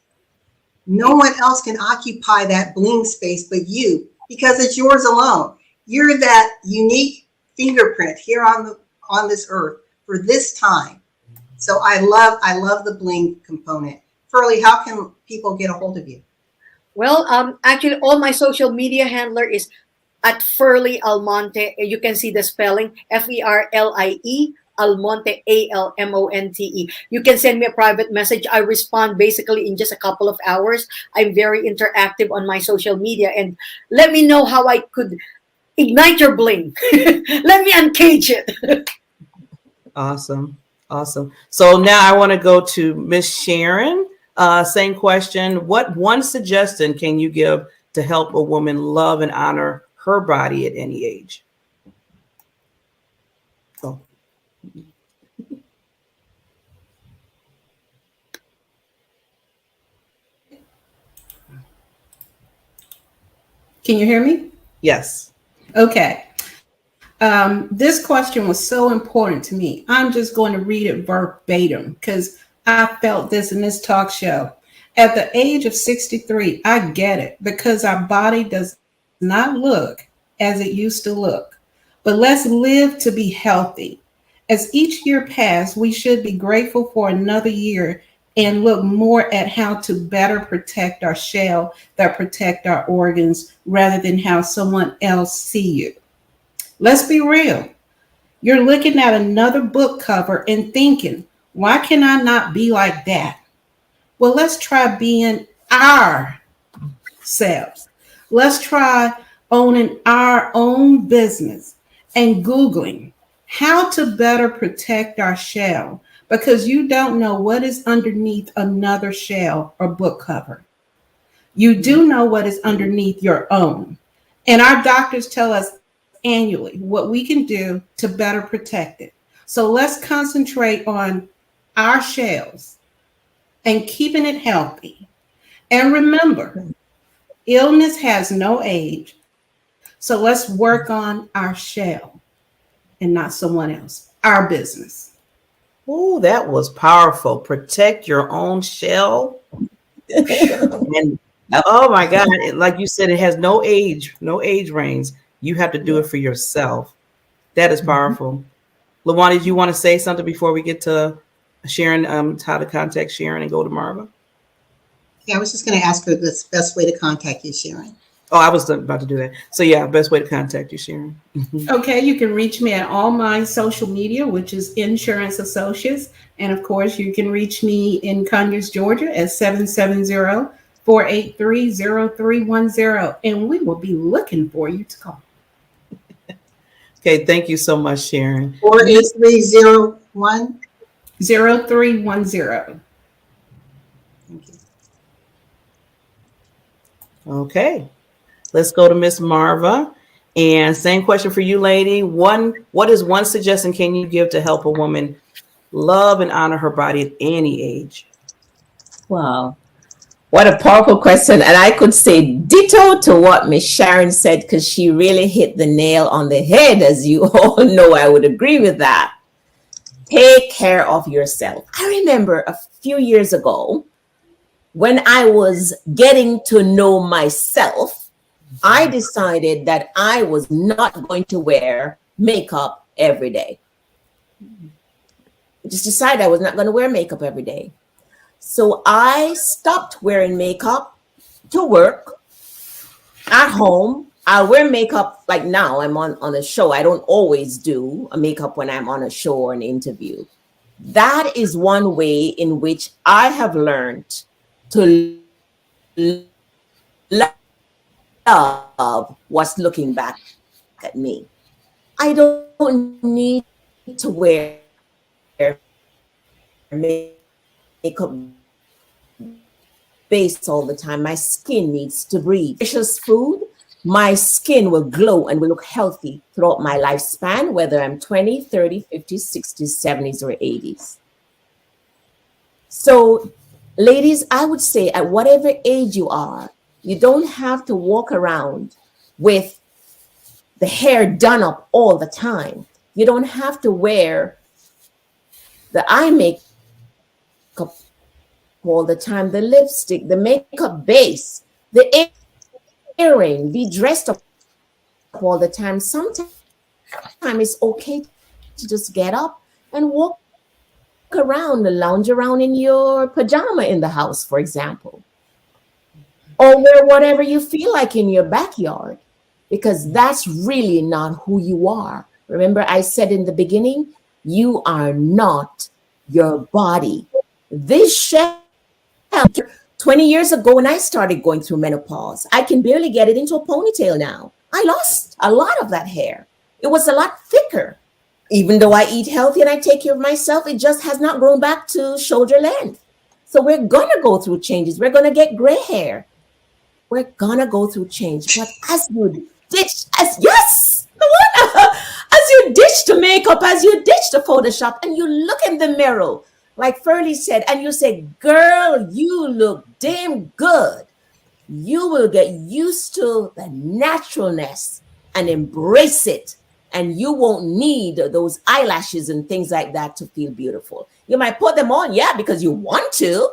No one else can occupy that bling space but you, because it's yours alone. You're that unique fingerprint here on this earth for this time. So I love the bling component. Ferlie, how can people get a hold of you? Well, actually, all my social media handler is at Ferlie Almonte. You can see the spelling, Ferlie Almonte, Almonte. You can send me a private message. I respond basically in just a couple of hours. I'm very interactive on my social media, and let me know how I could ignite your bling. Let me uncage it. Awesome. So now I want to go to Miss Sharon. Same question. What one suggestion can you give to help a woman love and honor her body at any age? Oh. Can you hear me? Yes. Okay. This question was so important to me. I'm just going to read it verbatim because I felt this in this talk show. At the age of 63, I get it, because our body does not look as it used to look. But let's live to be healthy. As each year passes, we should be grateful for another year and look more at how to better protect our shell, that protect our organs, rather than how someone else see you. Let's be real. You're looking at another book cover and thinking, why can I not be like that? Well, let's try being ourselves. Let's try owning our own business and Googling how to better protect our shell, because you don't know what is underneath another shell or book cover. You do know what is underneath your own. And our doctors tell us annually what we can do to better protect it. So let's concentrate on our shells and keeping it healthy. And remember, illness has no age. So let's work on our shell and not someone else, our business. Oh, that was powerful. Protect your own shell. And oh my God, like you said, it has no age range. You have to do it for yourself. That is powerful. LaWanda, did you want to say something before we get to Sharon, how to contact Sharon and go to Marva? Yeah, I was just going to ask her the best way to contact you, Sharon. Oh, I was about to do that. So yeah, best way to contact you, Sharon. Okay, you can reach me at all my social media, which is Insurance Associates. And of course, you can reach me in Conyers, Georgia at 770-483-0310. And we will be looking for you to call. Okay, thank you so much, Sharon. 48301. 0310. Thank you. Okay, let's go to Miss Marva. And same question for you, lady. What is one suggestion can you give to help a woman love and honor her body at any age? Wow. What a powerful question. And I could say ditto to what Miss Sharon said, because she really hit the nail on the head. As you all know, I would agree with that. Take care of yourself. I remember a few years ago when I was getting to know myself, I decided that I was not going to wear makeup every day. I just decided I was not going to wear makeup every day. So I stopped wearing makeup to work. At home, I'll wear makeup like now I'm on a show. I don't always do a makeup when I'm on a show or an interview. That is one way in which I have learned to love what's looking back at me. I don't need to wear makeup base all the time. My skin needs to breathe. Delicious food, my skin will glow and will look healthy throughout my lifespan, whether I'm 20, 30, 50, 60s, 70s, or 80s. So, ladies, I would say at whatever age you are, you don't have to walk around with the hair done up all the time. You don't have to wear the eye makeup all the time, the lipstick, the makeup base, the earring, be dressed up all the time. Sometimes it's okay to just get up and walk around, lounge around in your pajama in the house, for example, or wear whatever you feel like in your backyard, because that's really not who you are. Remember, I said in the beginning, you are not your body. This shell, 20 years ago when I started going through menopause, I can barely get it into a ponytail now. I lost a lot of that hair. It was a lot thicker. Even though I eat healthy and I take care of myself, it just has not grown back to shoulder length. So we're going to go through changes. We're going to get gray hair. We're going to go through change. But as you ditch, as you ditch the makeup, as you ditch the Photoshop, and you look in the mirror, like Ferlie said, and you say, girl, you look damn good. You will get used to the naturalness and embrace it. And you won't need those eyelashes and things like that to feel beautiful. You might put them on, yeah, because you want to,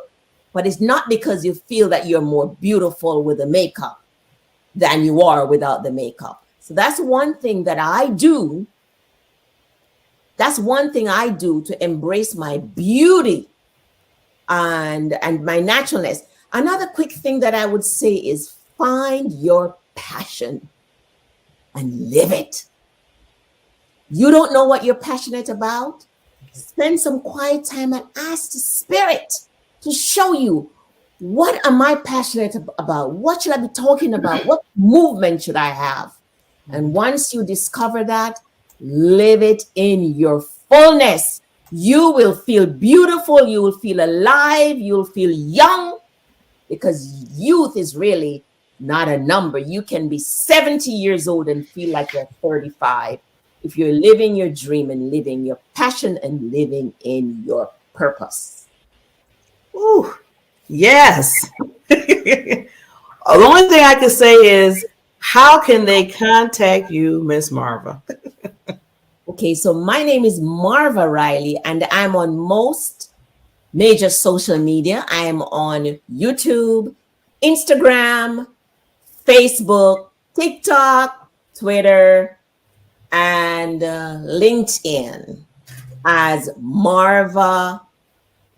but it's not because you feel that you're more beautiful with the makeup than you are without the makeup. So that's one thing that I do. That's one thing I do to embrace my beauty. and my naturalness. Another quick thing that I would say is find your passion and live it. You don't know what you're passionate about? Spend some quiet time and ask the Spirit to show you, what am I passionate about? What should I be talking about? What movement should I have? And once you discover that, live it in your fullness. You will feel beautiful. You will feel alive. You'll feel young, because youth is really not a number. You can be 70 years old and feel like you're 35 if you're living your dream and living your passion and living in your purpose. Ooh, yes. The only thing I can say is, how can they contact you, Miss Marva? Okay, so my name is Marva Riley, and I'm on most major social media. I am on YouTube, Instagram, Facebook, TikTok, Twitter, and LinkedIn as Marva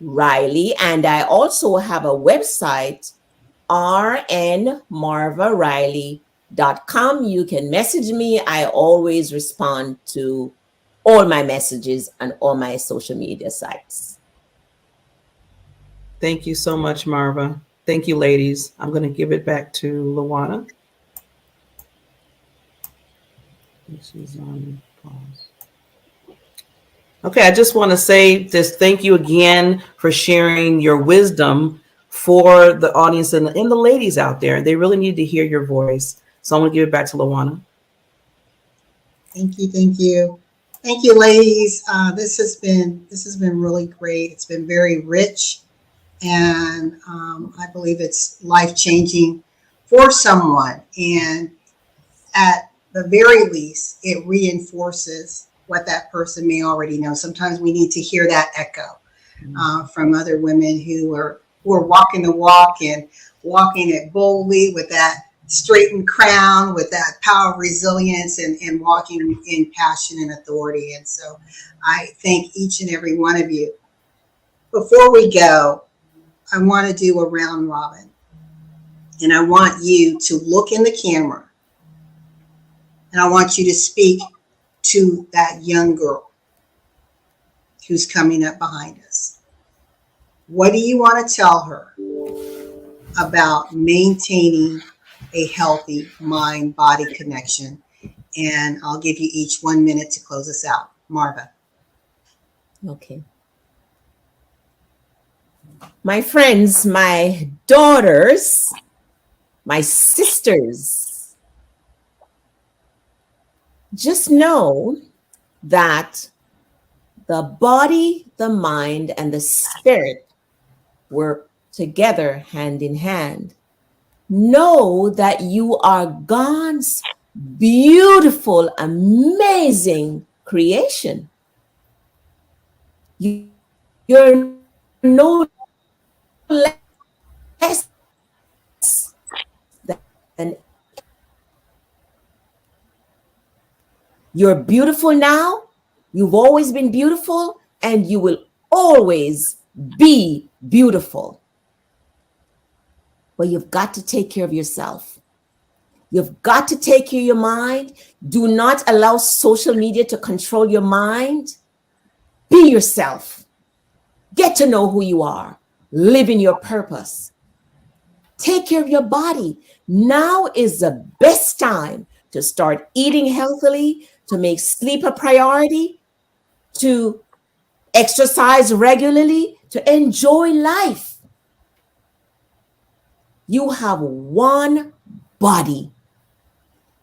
Riley. And I also have a website, rnmarvariley.com. You can message me. I always respond to all my messages and all my social media sites. Thank you so much, Marva. Thank you, ladies. I'm going to give it back to Luana. She's on pause. Okay, I just want to say this. Thank you again for sharing your wisdom for the audience and the ladies out there. They really need to hear your voice. So I'm going to give it back to Luana. Thank you, thank you, thank you, ladies. This has been really great. It's been very rich, and I believe it's life-changing for someone. And at the very least, it reinforces what that person may already know. Sometimes we need to hear that echo from other women who are walking the walk and walking it boldly with that straightened crown, with that power of resilience, and walking in passion and authority. And so I thank each and every one of you. Before we go, I want to do a round robin. And I want you to look in the camera. And I want you to speak to that young girl who's coming up behind us. What do you want to tell her about maintaining a healthy mind-body connection? And I'll give you each 1 minute to close us out. Marva. Okay. My friends, my daughters, my sisters, just know that the body, the mind, and the spirit work together hand in hand. Know that you are God's beautiful, amazing creation. You're no less than. You're beautiful now. You've always been beautiful, and you will always be beautiful. But you've got to take care of yourself. You've got to take care of your mind. Do not allow social media to control your mind. Be yourself. Get to know who you are. Live in your purpose. Take care of your body. Now is the best time to start eating healthily, to make sleep a priority, to exercise regularly, to enjoy life. You have one body,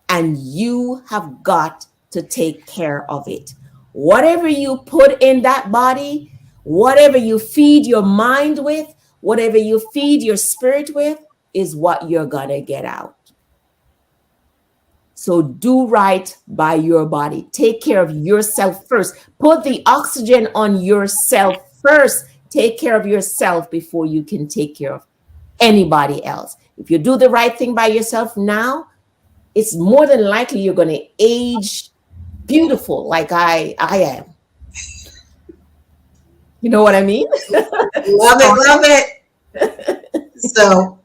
and you have got to take care of it. Whatever you put in that body, whatever you feed your mind with, whatever you feed your spirit with, is what you're gonna get out. So do right by your body. Take care of yourself first. Put the oxygen on yourself first. Take care of yourself before you can take care of anybody else. If you do the right thing by yourself now, it's more than likely you're going to age beautiful like I am. You know what I mean? Love it, love it. So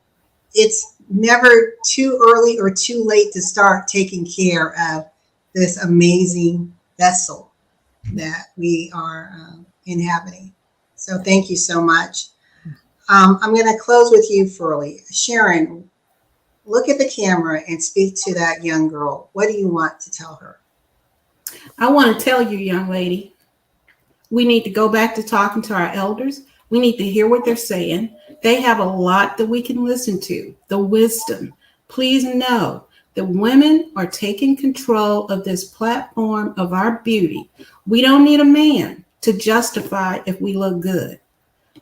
it's never too early or too late to start taking care of this amazing vessel that we are inhabiting. So thank you so much. I'm going to close with you, Ferlie. Sharon, look at the camera and speak to that young girl. What do you want to tell her? I want to tell you, young lady, we need to go back to talking to our elders. We need to hear what they're saying. They have a lot that we can listen to, the wisdom. Please know that women are taking control of this platform of our beauty. We don't need a man to justify if we look good.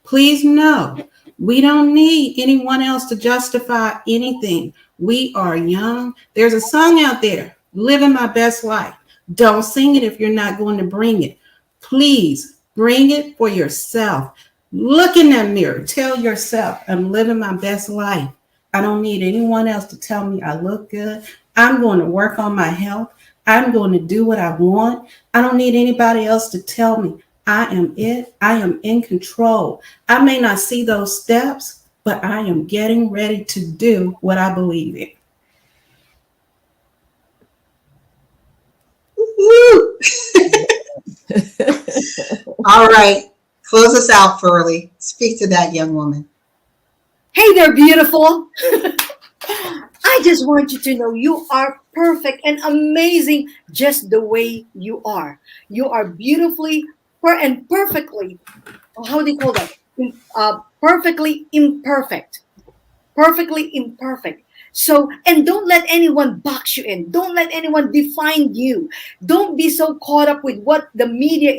Please know we don't need anyone else to justify anything. We are young. There's a song out there, Living My Best Life. Don't sing it if you're not going to bring it. Please bring it for yourself. Look in that mirror. Tell yourself, I'm living my best life. I don't need anyone else to tell me I look good. I'm going to work on my health. I'm going to do what I want. I don't need anybody else to tell me I am it. I am in control. I may not see those steps, but I am getting ready to do what I believe in. Woo! All right. Close us out, Ferlie. Speak to that young woman. Hey there, beautiful. I just want you to know you are perfect and amazing just the way you are. You are beautifully and perfectly, how do you call that? Perfectly imperfect. Perfectly imperfect. So, and don't let anyone box you in. Don't let anyone define you. Don't be so caught up with what the media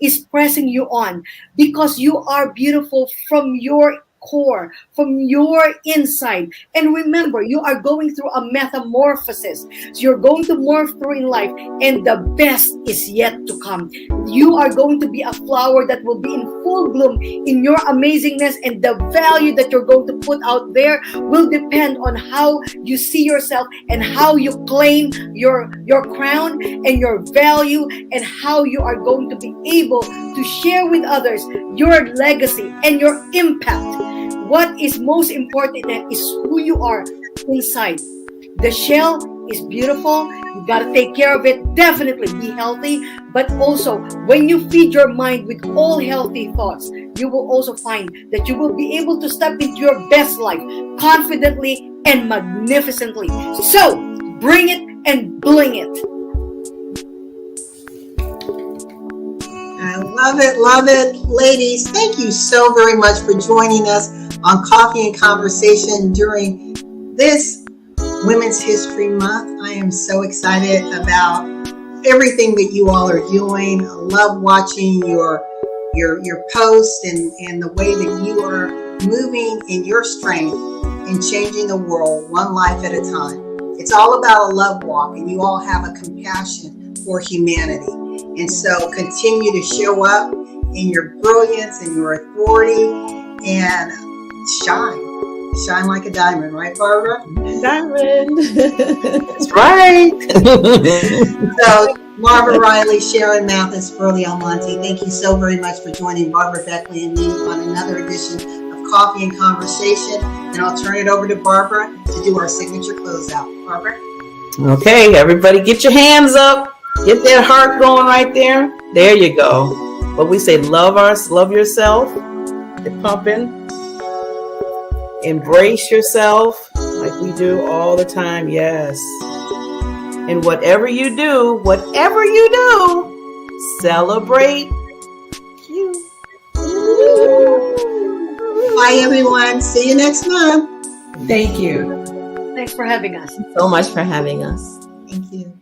is pressing you on, because you are beautiful from your core, from your inside. And remember, you are going through a metamorphosis. So you're going to morph through in life, and the best is yet to come. You are going to be a flower that will be in full bloom in your amazingness, and the value that you're going to put out there will depend on how you see yourself and how you claim your crown and your value, and how you are going to be able to share with others your legacy and your impact. What is most important is who you are inside. The shell is beautiful. You got to take care of it. Definitely be healthy. But also, when you feed your mind with all healthy thoughts, you will also find that you will be able to step into your best life confidently and magnificently. So, bring it and bling it. I love it, love it. Ladies, thank you so very much for joining us on Coffee and Conversation during this Women's History Month. I am so excited about everything that you all are doing. I love watching your posts and the way that you are moving in your strength and changing the world one life at a time. It's all about a love walk, and you all have a compassion for humanity. And so continue to show up in your brilliance and your authority and shine like a diamond, right, Barbara? Diamond. That's right. So Marva, Riley, Sharon, Mathis, Ferlie, Almonte, thank you so very much for joining Barbara, Beckley, and me on another edition of Coffee and Conversation. And I'll turn it over to Barbara to do our signature closeout. Barbara? Okay, everybody get your hands up. Get that heart going right there. There you go. What we say, love yourself. Get pumping. Embrace yourself like we do all the time. Yes. And whatever you do, celebrate you. Bye, everyone. See you next month. Thank you. Thanks for having us. So much for having us. Thank you.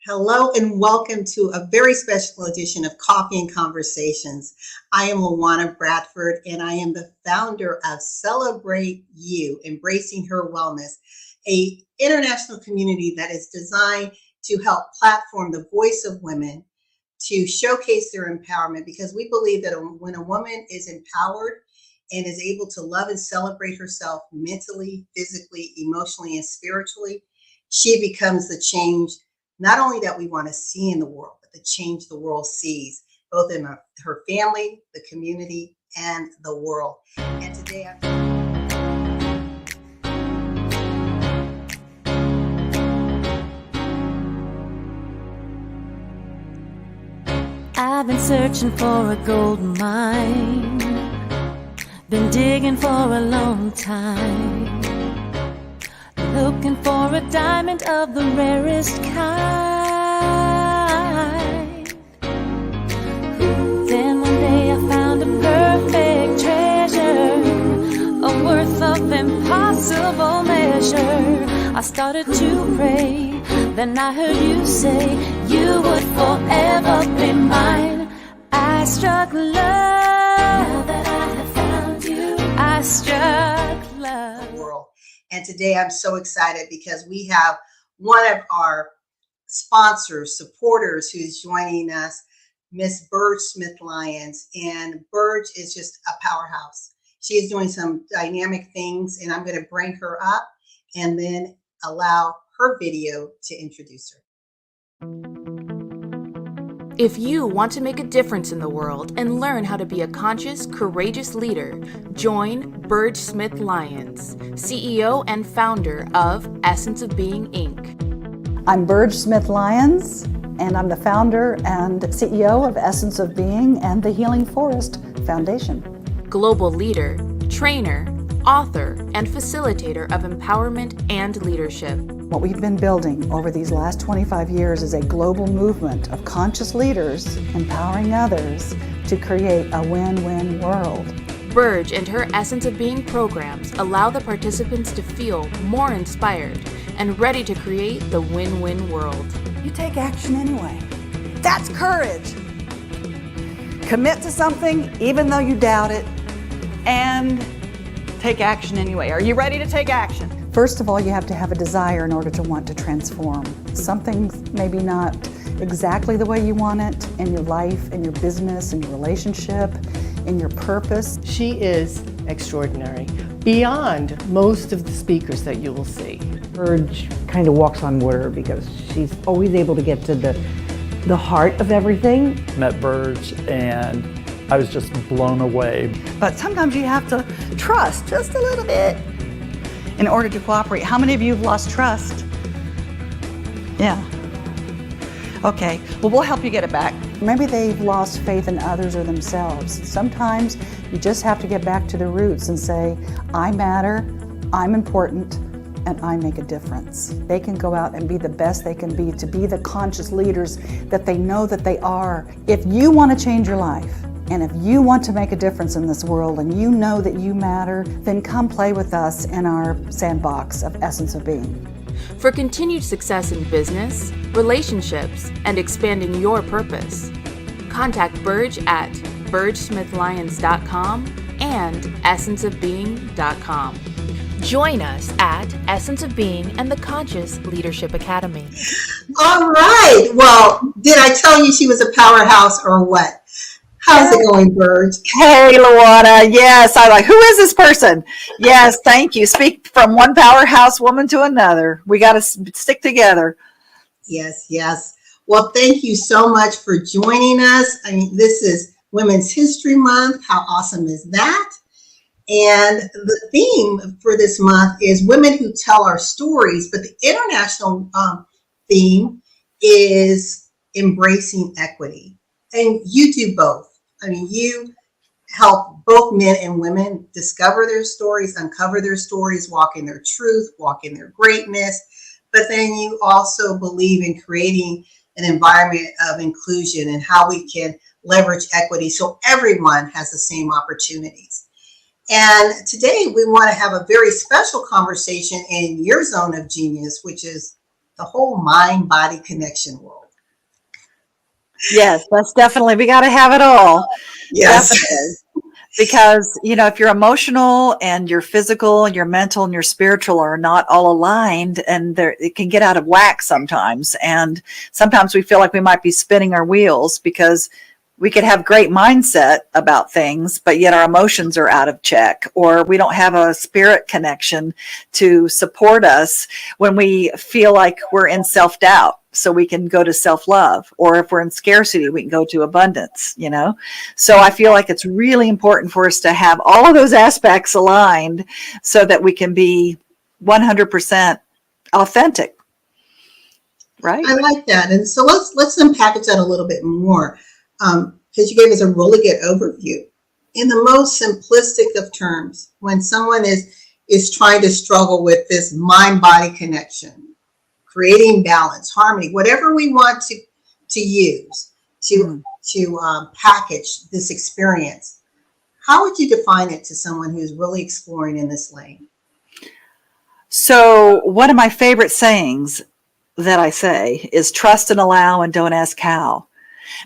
Hello and welcome to a very special edition of Coffee and Conversations. I am Luana Bradford and I am the founder of Celebrate You, Embracing Her Wellness, an international community that is designed to help platform the voice of women to showcase their empowerment, because we believe that when a woman is empowered and is able to love and celebrate herself mentally, physically, emotionally, and spiritually, she becomes the change not only that we want to see in the world, but the change the world sees, both in her family, the community, and the world. And today I've been searching for a gold mine, been digging for a long time, looking for a diamond of the rarest kind. Then one day I found a perfect treasure, a worth of impossible measure. I started to pray, then I heard you say you would forever be mine. I struck love, now that I have found you, I struck love. World. And today I'm so excited because we have one of our sponsors, supporters, who's joining us, Miss Burge Smith-Lyons. And Burge is just a powerhouse. She is doing some dynamic things, and I'm going to bring her up and then allow her video to introduce her. If you want to make a difference in the world and learn how to be a conscious, courageous leader, join Burge Smith-Lyons, CEO and founder of Essence of Being, Inc. I'm Burge Smith-Lyons, and I'm the founder and CEO of Essence of Being and the Healing Forest Foundation. Global leader, trainer, author, and facilitator of empowerment and leadership. What we've been building over these last 25 years is a global movement of conscious leaders empowering others to create a win-win world. Burge and her Essence of Being programs allow the participants to feel more inspired and ready to create the win-win world. You take action anyway. That's courage. Commit to something even though you doubt it, and take action anyway. Are you ready to take action? First of all, you have to have a desire in order to want to transform. Something's maybe not exactly the way you want it in your life, in your business, in your relationship, in your purpose. She is extraordinary, beyond most of the speakers that you will see. Burge kind of walks on water because she's always able to get to the heart of everything. Met Burge and I was just blown away. But sometimes you have to trust just a little bit in order to cooperate. How many of you have lost trust? Yeah. Okay, well, we'll help you get it back. Maybe they've lost faith in others or themselves. Sometimes you just have to get back to the roots and say, I matter, I'm important, and I make a difference. They can go out and be the best they can be, to be the conscious leaders that they know that they are. If you want to change your life, and if you want to make a difference in this world and you know that you matter, then come play with us in our sandbox of Essence of Being. For continued success in business, relationships, and expanding your purpose, contact Burge at burgesmithlyons.com and essenceofbeing.com. Join us at Essence of Being and the Conscious Leadership Academy. All right. Well, did I tell you she was a powerhouse or what? How's it going, Burge? Hey, Luana. Yes, I like, who is this person? Yes, thank you. Speak from one powerhouse woman to another. We got to stick together. Yes, yes. Well, thank you so much for joining us. I mean, this is Women's History Month. How awesome is that? And the theme for this month is Women Who Tell Our Stories, but the international theme is Embracing Equity. And you do both. I mean, you help both men and women discover their stories, uncover their stories, walk in their truth, walk in their greatness. But then you also believe in creating an environment of inclusion and how we can leverage equity so everyone has the same opportunities. And today we want to have a very special conversation in your zone of genius, which is the whole mind-body connection world. Yes, that's definitely, we got to have it all. Yes. Definitely. Because, if your emotional and your physical and your mental and your spiritual are not all aligned, and it can get out of whack sometimes. And sometimes we feel like we might be spinning our wheels because we could have great mindset about things, but yet our emotions are out of check, or we don't have a spirit connection to support us when we feel like we're in self-doubt. So we can go to self-love, or if we're in scarcity, we can go to abundance, So I feel like it's really important for us to have all of those aspects aligned so that we can be 100% authentic. Right? I like that. And so let's unpackage that a little bit more. Because you gave us a really good overview. In the most simplistic of terms, when someone is trying to struggle with this mind-body connection, creating balance, harmony, whatever we want to use to package this experience, how would you define it to someone who's really exploring in this lane? So one of my favorite sayings that I say is trust and allow and don't ask how.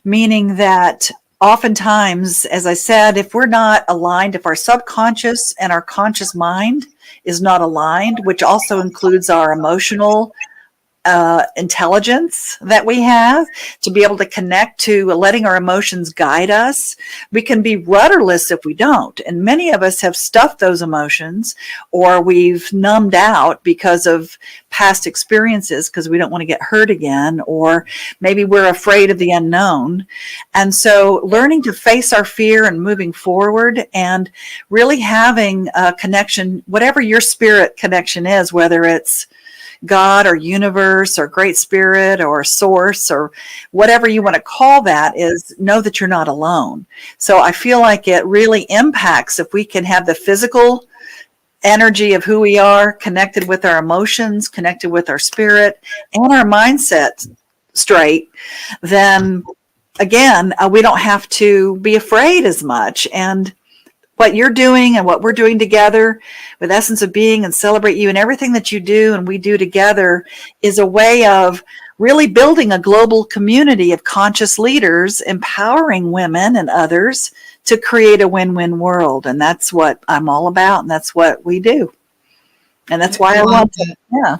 Meaning that oftentimes, as I said, if we're not aligned, if our subconscious and our conscious mind is not aligned, which also includes our emotional intelligence that we have to be able to connect to letting our emotions guide us, we can be rudderless if we don't. And many of us have stuffed those emotions, or we've numbed out because of past experiences because we don't want to get hurt again, or maybe we're afraid of the unknown. And so learning to face our fear and moving forward and really having a connection, whatever your spirit connection is, whether it's God or universe or great spirit or source or whatever you want to call that, is know that you're not alone. So I feel like it really impacts if we can have the physical energy of who we are connected with our emotions, connected with our spirit and our mindset straight, then again, we don't have to be afraid as much. And what you're doing and what we're doing together with Essence of Being and Celebrate You, and everything that you do and we do together is a way of really building a global community of conscious leaders, empowering women and others to create a win-win world. And that's what I'm all about. And that's what we do. And that's why I want to. Yeah.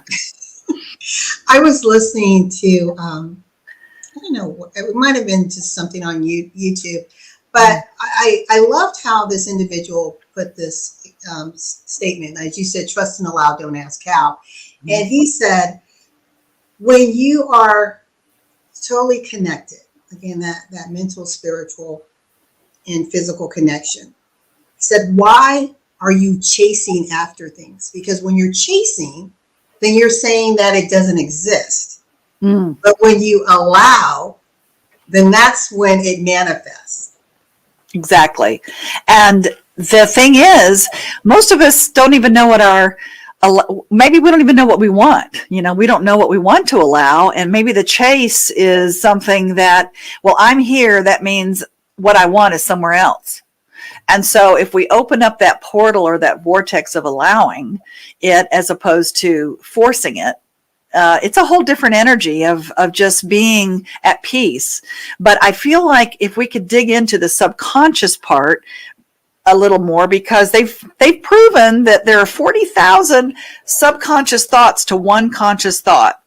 I was listening to, I don't know, it might have been just something on YouTube. But I loved how this individual put this statement. As you said, trust and allow, don't ask how. And he said, when you are totally connected, again, that mental, spiritual, and physical connection, he said, why are you chasing after things? Because when you're chasing, then you're saying that it doesn't exist. But when you allow, then that's when it manifests. Exactly. And the thing is, most of us don't even know what maybe we don't even know what we want. We don't know what we want to allow. And maybe the chase is something that, well, I'm here. That means what I want is somewhere else. And so if we open up that portal or that vortex of allowing it, as opposed to forcing it, it's a whole different energy of just being at peace. But I feel like if we could dig into the subconscious part a little more, because they've proven that there are 40,000 subconscious thoughts to one conscious thought.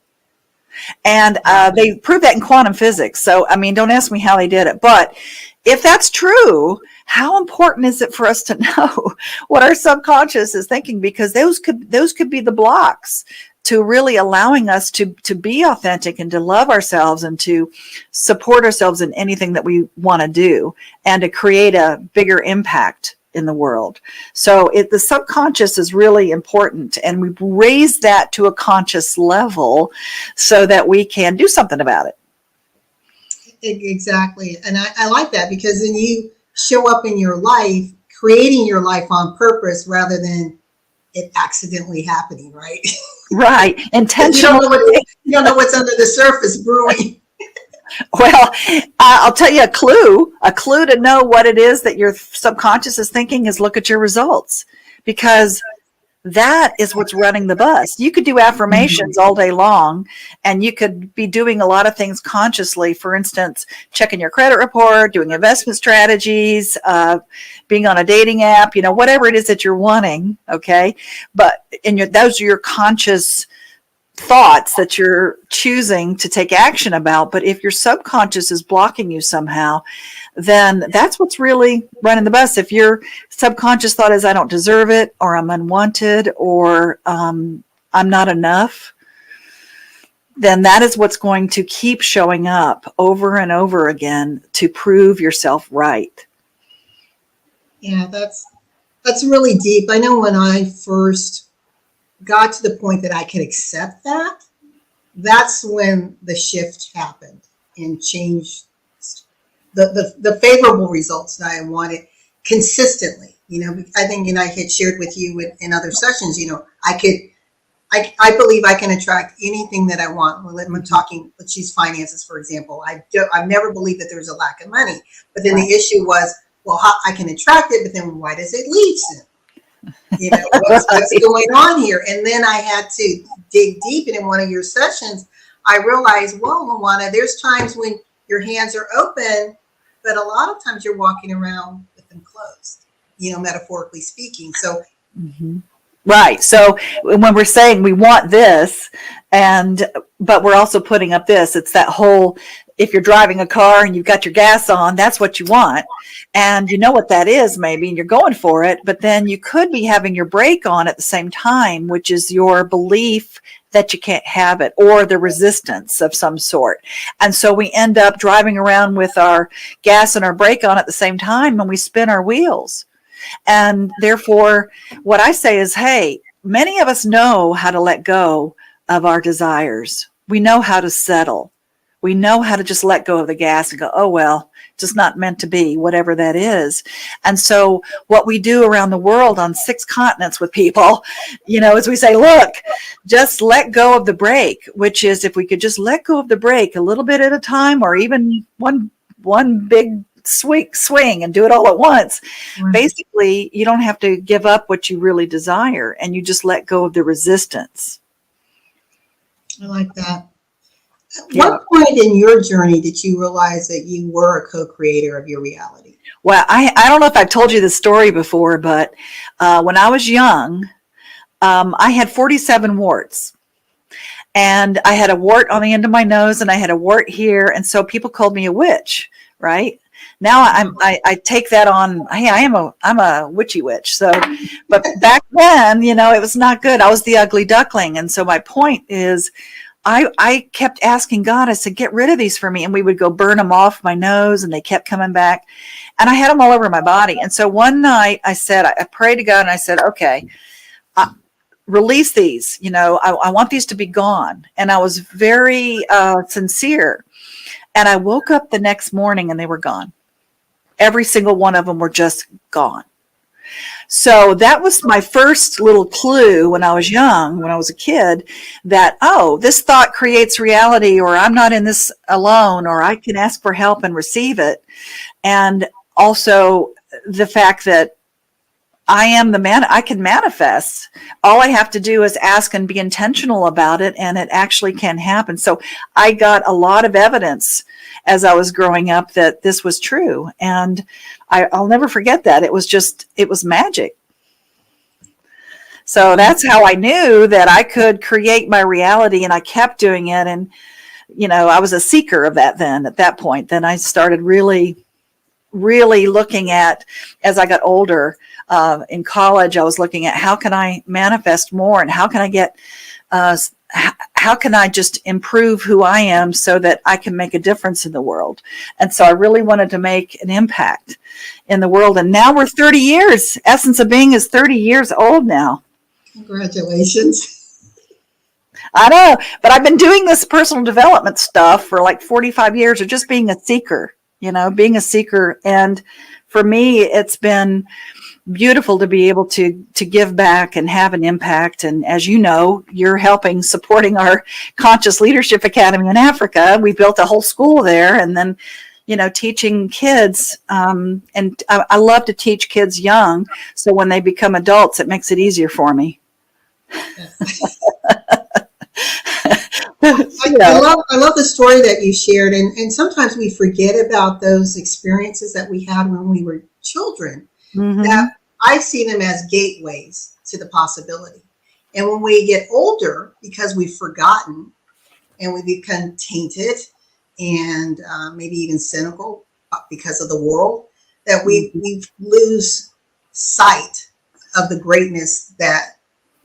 And they proved that in quantum physics. So, don't ask me how they did it. But if that's true, how important is it for us to know what our subconscious is thinking? Because those could be the blocks to really allowing us to be authentic and to love ourselves and to support ourselves in anything that we want to do and to create a bigger impact in the world. So the subconscious is really important, and we raise that to a conscious level so that we can do something about it. Exactly. And I like that, because then you show up in your life, creating your life on purpose rather than it accidentally happening, right? Right. Intentional. You don't know what's under the surface brewing. Well, I'll tell you a clue to know what it is that your subconscious is thinking is look at your results, because That is what's running the bus. You could do affirmations all day long, and you could be doing a lot of things consciously. For instance, checking your credit report, doing investment strategies, being on a dating app, whatever it is that you're wanting. Okay. But those are your conscious thoughts that you're choosing to take action about. But if your subconscious is blocking you somehow, then that's what's really running the bus. If your subconscious thought is, I don't deserve it, or I'm unwanted, or I'm not enough, then that is what's going to keep showing up over and over again to prove yourself right. Yeah, that's really deep. I know when I first got to the point that I could accept that, that's when the shift happened and changed the favorable results that I wanted consistently. I think, I had shared with you in other sessions, I believe I can attract anything that I want. Well, let's use finances, for example. I've never believed that there's a lack of money, but then the issue was, well, I can attract it, but then why does it leave soon? What's going on here? And then I had to dig deep. And in one of your sessions, I realized, well, Luana, there's times when your hands are open, but a lot of times you're walking around with them closed, metaphorically speaking. So, right. So when we're saying we want this, but we're also putting up this, it's that whole, if you're driving a car and you've got your gas on, that's what you want. And you know what that is, maybe, and you're going for it, but then you could be having your brake on at the same time, which is your belief that you can't have it, or the resistance of some sort. And so we end up driving around with our gas and our brake on at the same time, and we spin our wheels. And therefore, what I say is, hey, many of us know how to let go of our desires. We know how to settle. We know how to just let go of the gas and go, oh, well, just not meant to be, whatever that is. And so what we do around the world on 6 continents with people, is we say, look, just let go of the brake, which is, if we could just let go of the brake a little bit at a time, or even one big swing and do it all at once. Right. Basically, you don't have to give up what you really desire, and you just let go of the resistance. I like that. At what point in your journey did you realize that you were a co-creator of your reality? Well, I don't know if I've told you this story before, but when I was young, I had 47 warts. And I had a wart on the end of my nose, and I had a wart here. And so people called me a witch, right? Now I take that on, hey, I'm a witchy witch. So, but back then, it was not good. I was the ugly duckling. And so my point is, I kept asking God, I said, get rid of these for me. And we would go burn them off my nose, and they kept coming back. And I had them all over my body. And so one night I prayed to God, and I said, okay, release these. I want these to be gone. And I was very sincere. And I woke up the next morning, and they were gone. Every single one of them were just gone. So that was my first little clue when I was young, when I was a kid, that, oh, this thought creates reality, or I'm not in this alone, or I can ask for help and receive it. And also the fact that I am the man, I can manifest. All I have to do is ask and be intentional about it, and it actually can happen. So I got a lot of evidence as I was growing up that this was true. And I'll never forget that. It was magic. So that's how I knew that I could create my reality, and I kept doing it. And, I was a seeker of that then at that point. Then I started really looking at, as I got older, in college, I was looking at how can I manifest more, and how can I get, how can I just improve who I am so that I can make a difference in the world? And so I really wanted to make an impact in the world. And now we're 30 years. Essence of Being is 30 years old now. Congratulations. I know, but I've been doing this personal development stuff for like 45 years of just being a seeker, being a seeker. And for me, it's been beautiful to be able to give back and have an impact. And as you know, you're supporting our Conscious Leadership Academy in Africa. We built a whole school there, and then, teaching kids. And I love to teach kids young. So when they become adults, it makes it easier for me. I love the story that you shared, and sometimes we forget about those experiences that we had when we were children. That I see them as gateways to the possibility. And when we get older, because we've forgotten and we become tainted and maybe even cynical because of the world, that we lose sight of the greatness that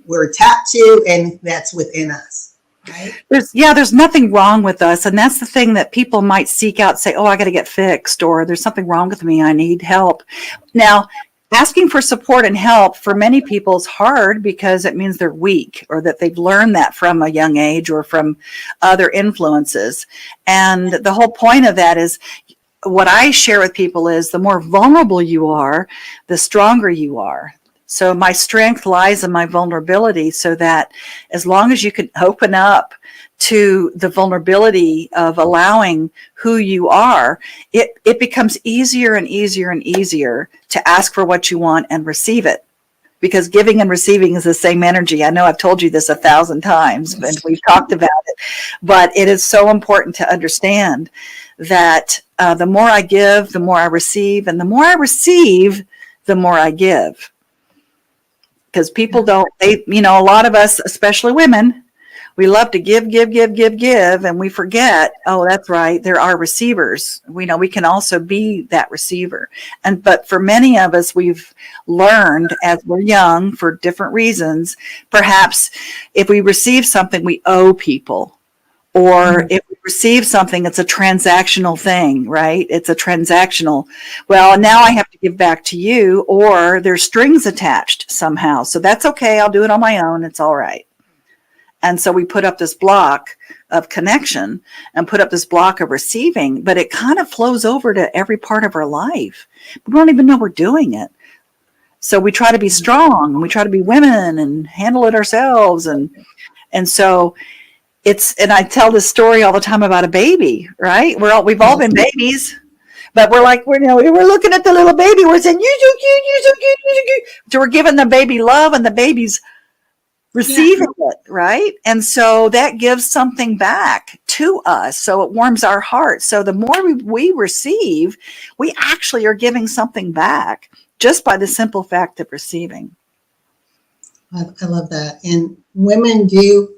we're tapped to and that's within us. Right? There's nothing wrong with us. And that's the thing that people might seek out, say, oh, I got to get fixed, or there's something wrong with me, I need help. Now, asking for support and help for many people is hard because it means they're weak, or that they've learned that from a young age or from other influences. And the whole point of that is, what I share with people is the more vulnerable you are, the stronger you are. So my strength lies in my vulnerability, so that as long as you can open up to the vulnerability of allowing who you are, it becomes easier and easier and easier to ask for what you want and receive it. Because giving and receiving is the same energy. I know I've told you this 1,000 times, and we've talked about it, but it is so important to understand that the more I give, the more I receive, and the more I receive, the more I give. Because people don't, a lot of us, especially women, we love to give, and we forget, oh, that's right, there are receivers. We know we can also be that receiver. But for many of us, we've learned as we're young, for different reasons, perhaps if we receive something, we owe people. Or if we receive something, it's a transactional thing, right? It's a transactional, well, now I have to give back to you, or there's strings attached somehow. So that's okay. I'll do it on my own. It's all right. And so we put up this block of connection and put up this block of receiving, but it kind of flows over to every part of our life. We don't even know we're doing it. So we try to be strong, and we try to be women and handle it ourselves. And so and I tell this story all the time about a baby, right? We've all been babies, but we're looking at the little baby. We're saying, you're so cute, you're so cute, you're so cute. So we're giving the baby love, and the baby's receiving it, right? And so that gives something back to us. So it warms our heart. So the more we receive, we actually are giving something back just by the simple fact of receiving. I love that. And women do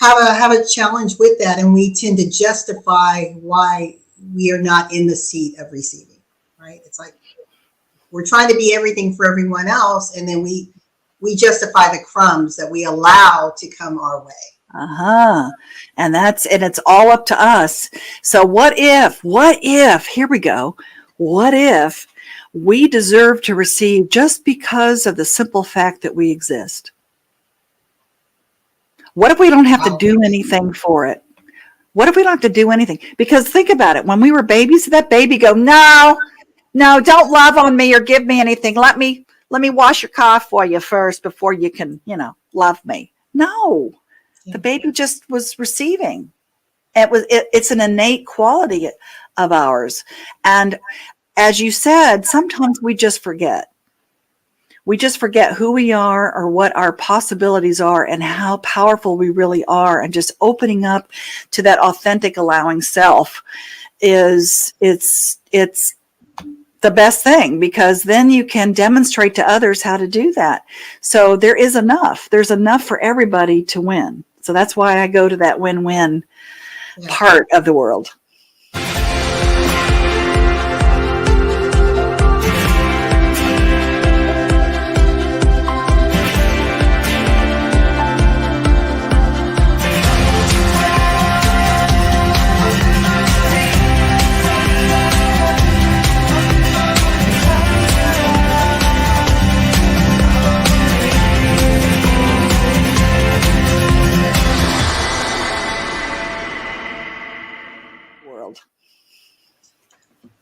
have a challenge with that, and we tend to justify why we are not in the seat of receiving, right? It's like we're trying to be everything for everyone else, and then we justify the crumbs that we allow to come our way. And it's all up to us. So what if, here we go, what if we deserve to receive just because of the simple fact that we exist? What if we don't have to do anything for it? What if we don't have to do anything? Because think about it. When we were babies, that baby go, no, don't love on me or give me anything. Let me wash your car for you first before you can, love me. No, the baby just was receiving. It's an innate quality of ours. And as you said, sometimes we just forget. We just forget who we are or what our possibilities are and how powerful we really are. And just opening up to that authentic, allowing self it's the best thing, because then you can demonstrate to others how to do that. So there's enough for everybody to win. So that's why I go to that win-win part of the world.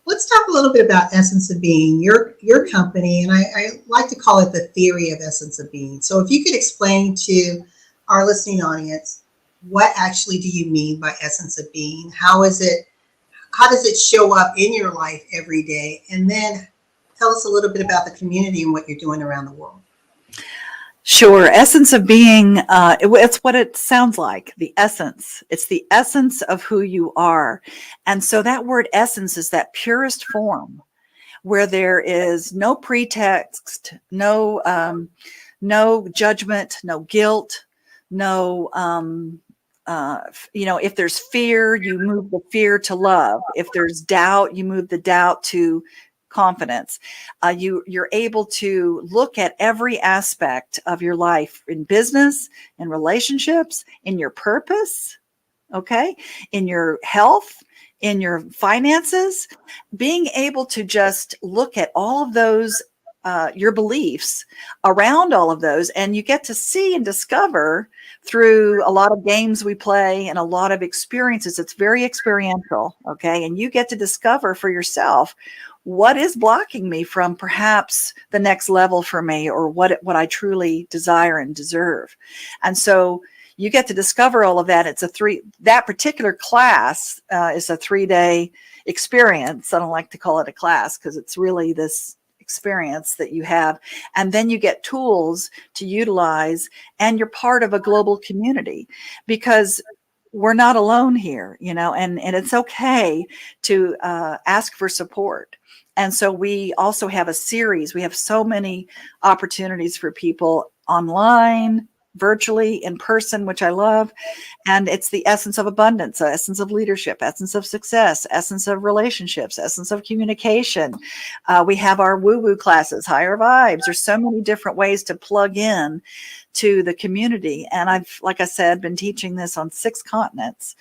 Let's talk a little bit about Essence of Being, your company, and I like to call it the theory of Essence of Being. So if you could explain to our listening audience, what actually do you mean by Essence of Being? How does it show up in your life every day? And then tell us a little bit about the community and what you're doing around the world. Sure. Essence of being, it's what it sounds like, the essence. It's the essence of who you are. And so that word essence is that purest form where there is no pretext, no judgment, no guilt, no, if there's fear, you move the fear to love. If there's doubt, you move the doubt to confidence. You're able to look at every aspect of your life in business, in relationships, in your purpose, okay, in your health, in your finances, being able to just look at all of those, your beliefs around all of those, and you get to see and discover through a lot of games we play and a lot of experiences. It's very experiential, okay, and you get to discover for yourself what is blocking me from perhaps the next level for me, or what I truly desire and deserve. And so you get to discover all of that. That particular class is a 3-day experience. I don't like to call it a class because it's really this experience that you have. And then you get tools to utilize, and you're part of a global community, because we're not alone here, and it's okay to ask for support. And so we also have a series. We have so many opportunities for people online, virtually, in person, which I love. And it's the essence of abundance, the essence of leadership, essence of success, essence of relationships, essence of communication. We have our woo-woo classes, higher vibes. There's so many different ways to plug in to the community. And I've, like I said, been teaching this on 6 continents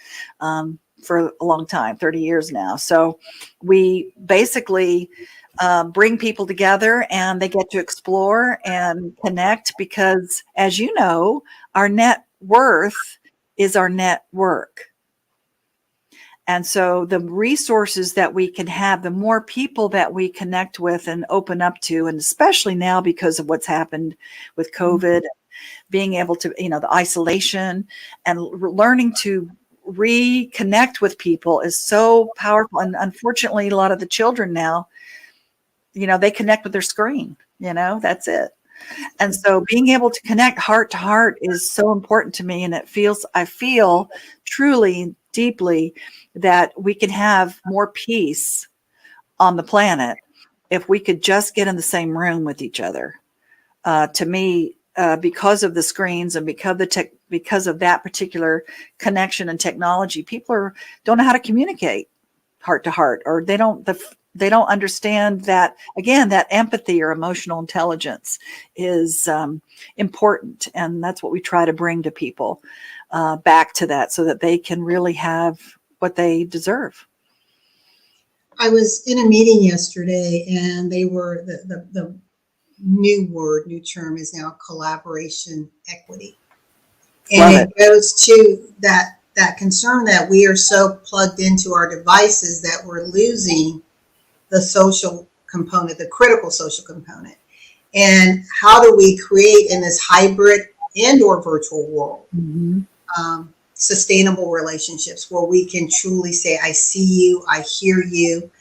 for a long time, 30 years now. So we basically bring people together, and they get to explore and connect, because, as you know, our net worth is our network. And so the resources that we can have, the more people that we connect with and open up to, and especially now because of what's happened with COVID, being able to, the isolation and learning to reconnect with people is so powerful. And unfortunately, a lot of the children now, they connect with their screen, that's it. And so being able to connect heart to heart is so important to me. And I feel truly, deeply that we can have more peace on the planet if we could just get in the same room with each other. To me, because of the screens and because of that particular connection and technology, people don't know how to communicate heart to heart, or they don't understand that, again, that empathy or emotional intelligence is important. And that's what we try to bring to people, back to that, so that they can really have what they deserve. I was in a meeting yesterday, and they were the new term is now collaboration equity. And it goes to that concern that we are so plugged into our devices that we're losing the social component, the critical social component. And how do we create, in this hybrid and or virtual world, sustainable relationships where we can truly say, I see you, I hear you,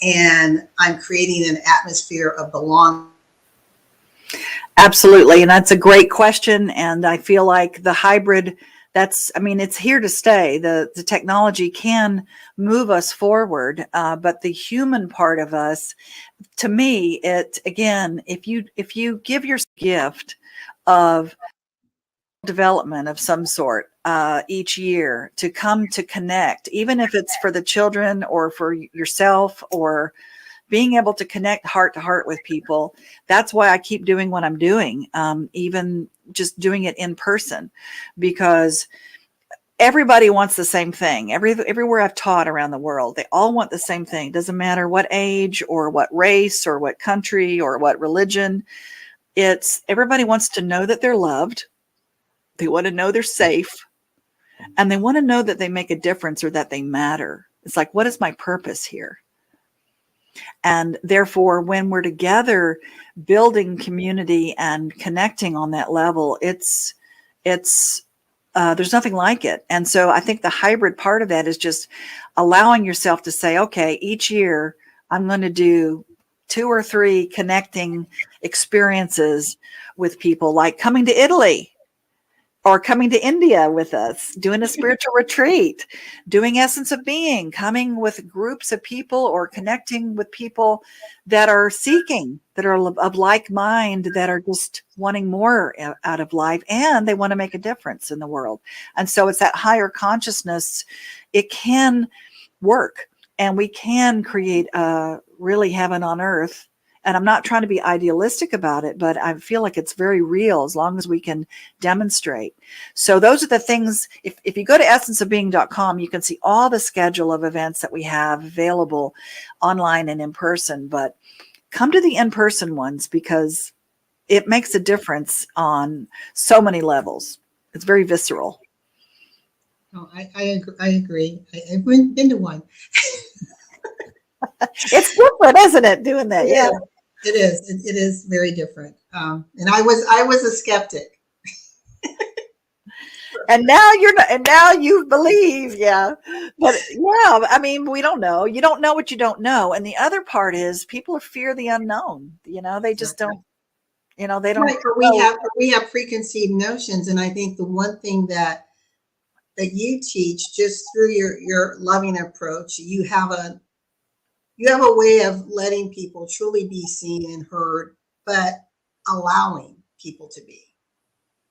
and I'm creating an atmosphere of belonging. Absolutely. And that's a great question. And I feel like the hybrid, it's here to stay. The technology can move us forward, but the human part of us, to me, if you give your gift of development of some sort each year to come to connect, even if it's for the children or for yourself, or being able to connect heart to heart with people. That's why I keep doing what I'm doing, even just doing it in person, because everybody wants the same thing. Everywhere I've taught around the world, they all want the same thing. It doesn't matter what age or what race or what country or what religion. Everybody wants to know that they're loved. They want to know they're safe, and they want to know that they make a difference or that they matter. It's like, what is my purpose here? And therefore, when we're together building community and connecting on that level, there's nothing like it. And so I think the hybrid part of that is just allowing yourself to say, okay, each year I'm going to do 2 or 3 connecting experiences with people, like coming to Italy or coming to India with us, doing a spiritual retreat, doing Essence of Being, coming with groups of people or connecting with people that are seeking, that are of like mind, that are just wanting more out of life, and they want to make a difference in the world. And so it's that higher consciousness. It can work, and we can create really heaven on earth. And I'm not trying to be idealistic about it, but I feel like it's very real as long as we can demonstrate. So those are the things. If you go to essenceofbeing.com, you can see all the schedule of events that we have available online and in person. But come to the in-person ones, because it makes a difference on so many levels. It's very visceral. Oh, I agree. I've been to one. It's different, isn't it, doing that? Yeah. It is. It is very different. And I was a skeptic. And now you're not, and now you believe. Yeah. But yeah, I mean, we don't know. You don't know what you don't know. And the other part is people fear the unknown. They just don't, they don't. Right, but we have preconceived notions. And I think the one thing that you teach, just through your loving approach, you have a way of letting people truly be seen and heard, but allowing people to be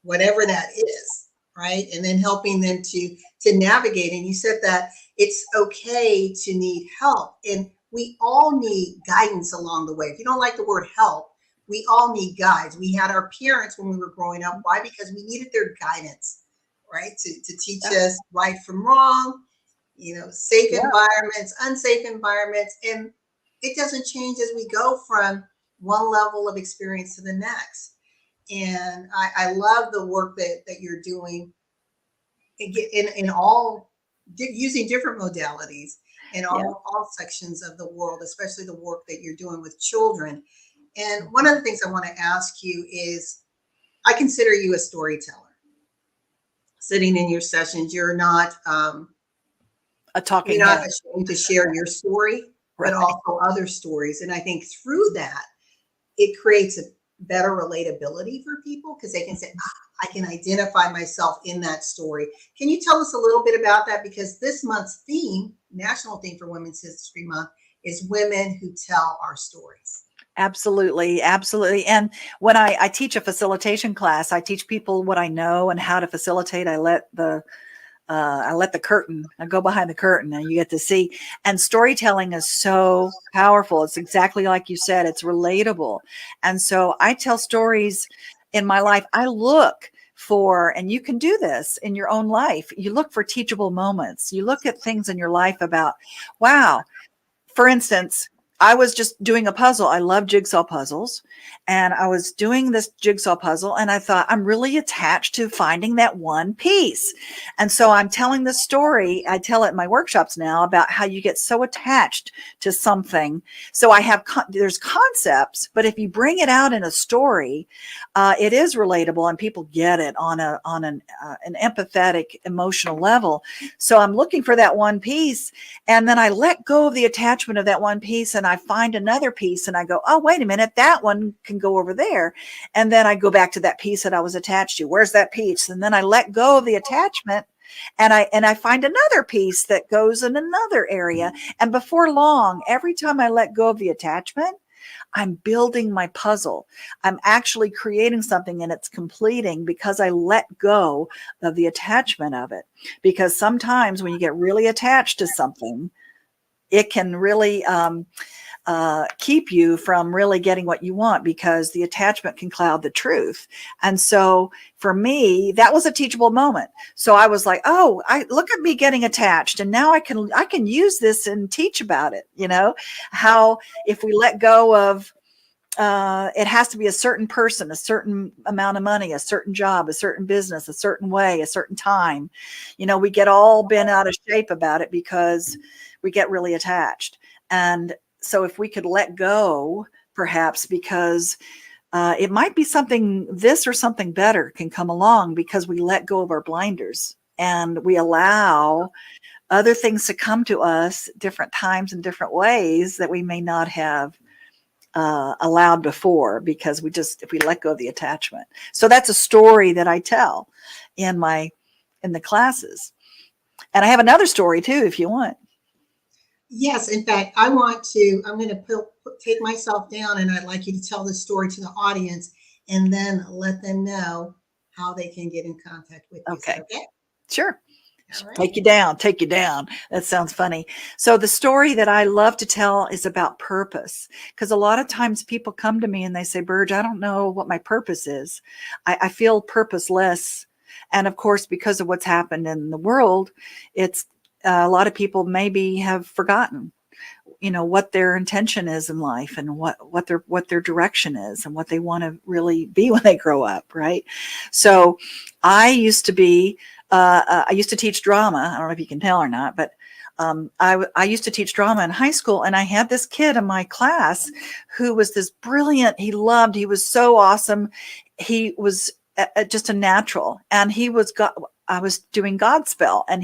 whatever that is, right? And then helping them to navigate. And you said that it's okay to need help, and we all need guidance along the way. If you don't like the word help, we all need guides. We had our parents when we were growing up. Why? Because we needed their guidance, right? To teach us right from wrong, safe environments, unsafe environments. And it doesn't change as we go from one level of experience to the next. And I love the work that you're doing in all, using different modalities in all sections of the world, especially the work that you're doing with children. And one of the things I want to ask you is, I consider you a storyteller. Sitting in your sessions, you're not a talking you're not head. ashamed to share your story, but also other stories. And I think through that, it creates a better relatability for people, because they can say, I can identify myself in that story. Can you tell us a little bit about that? Because this month's theme, national theme for Women's History Month, is Women Who Tell Our Stories. Absolutely. Absolutely. And when I teach a facilitation class, I teach people what I know and how to facilitate. I let the curtain, I go behind the curtain and you get to see. And storytelling is so powerful. It's exactly like you said, it's relatable. And so I tell stories in my life. I look for, and you can do this in your own life, you look for teachable moments. You look at things in your life about, wow, for instance, I was just doing a puzzle. I love jigsaw puzzles. And I was doing this jigsaw puzzle and I thought, I'm really attached to finding that one piece. And so I'm telling the story. I tell it in my workshops now about how you get so attached to something. So I have, there's concepts, but if you bring it out in a story, it is relatable and people get it on an empathetic, emotional level. So I'm looking for that one piece. And then I let go of the attachment of that one piece and I find another piece and I go, oh, wait a minute, that one can go over there. And then I go back to that piece that I was attached to. Where's that piece? And then I let go of the attachment and I find another piece that goes in another area. And before long, every time I let go of the attachment, I'm building my puzzle. I'm actually creating something and it's completing because I let go of the attachment of it. Because sometimes when you get really attached to something, it can really keep you from really getting what you want because the attachment can cloud the truth. And so for me, that was a teachable moment. So I was like, oh, look at me getting attached. And now I can use this and teach about it. You know, how if we let go of, it has to be a certain person, a certain amount of money, a certain job, a certain business, a certain way, a certain time. You know, we get all bent out of shape about it because we get really attached. And so if we could let go, perhaps because it might be something, this or something better can come along because we let go of our blinders and we allow other things to come to us different times and different ways that we may not have allowed before, because if we let go of the attachment. So that's a story that I tell in the classes. And I have another story too, if you want. Yes, in fact, I'm going to take myself down, and I'd like you to tell this story to the audience and then let them know how they can get in contact with you. Okay. Okay? Sure. All right. Take you down. That sounds funny. So the story that I love to tell is about purpose, because a lot of times people come to me and they say, Burge, I don't know what my purpose is. I feel purposeless. And of course, because of what's happened in the world, it's a lot of people maybe have forgotten, what their intention is in life, and what their direction is, and what they want to really be when they grow up. Right. So I used to teach drama. I don't know if you can tell or not, but I used to teach drama in high school, and I had this kid in my class who was this brilliant. He was so awesome. He was just a natural, and I was doing Godspell, and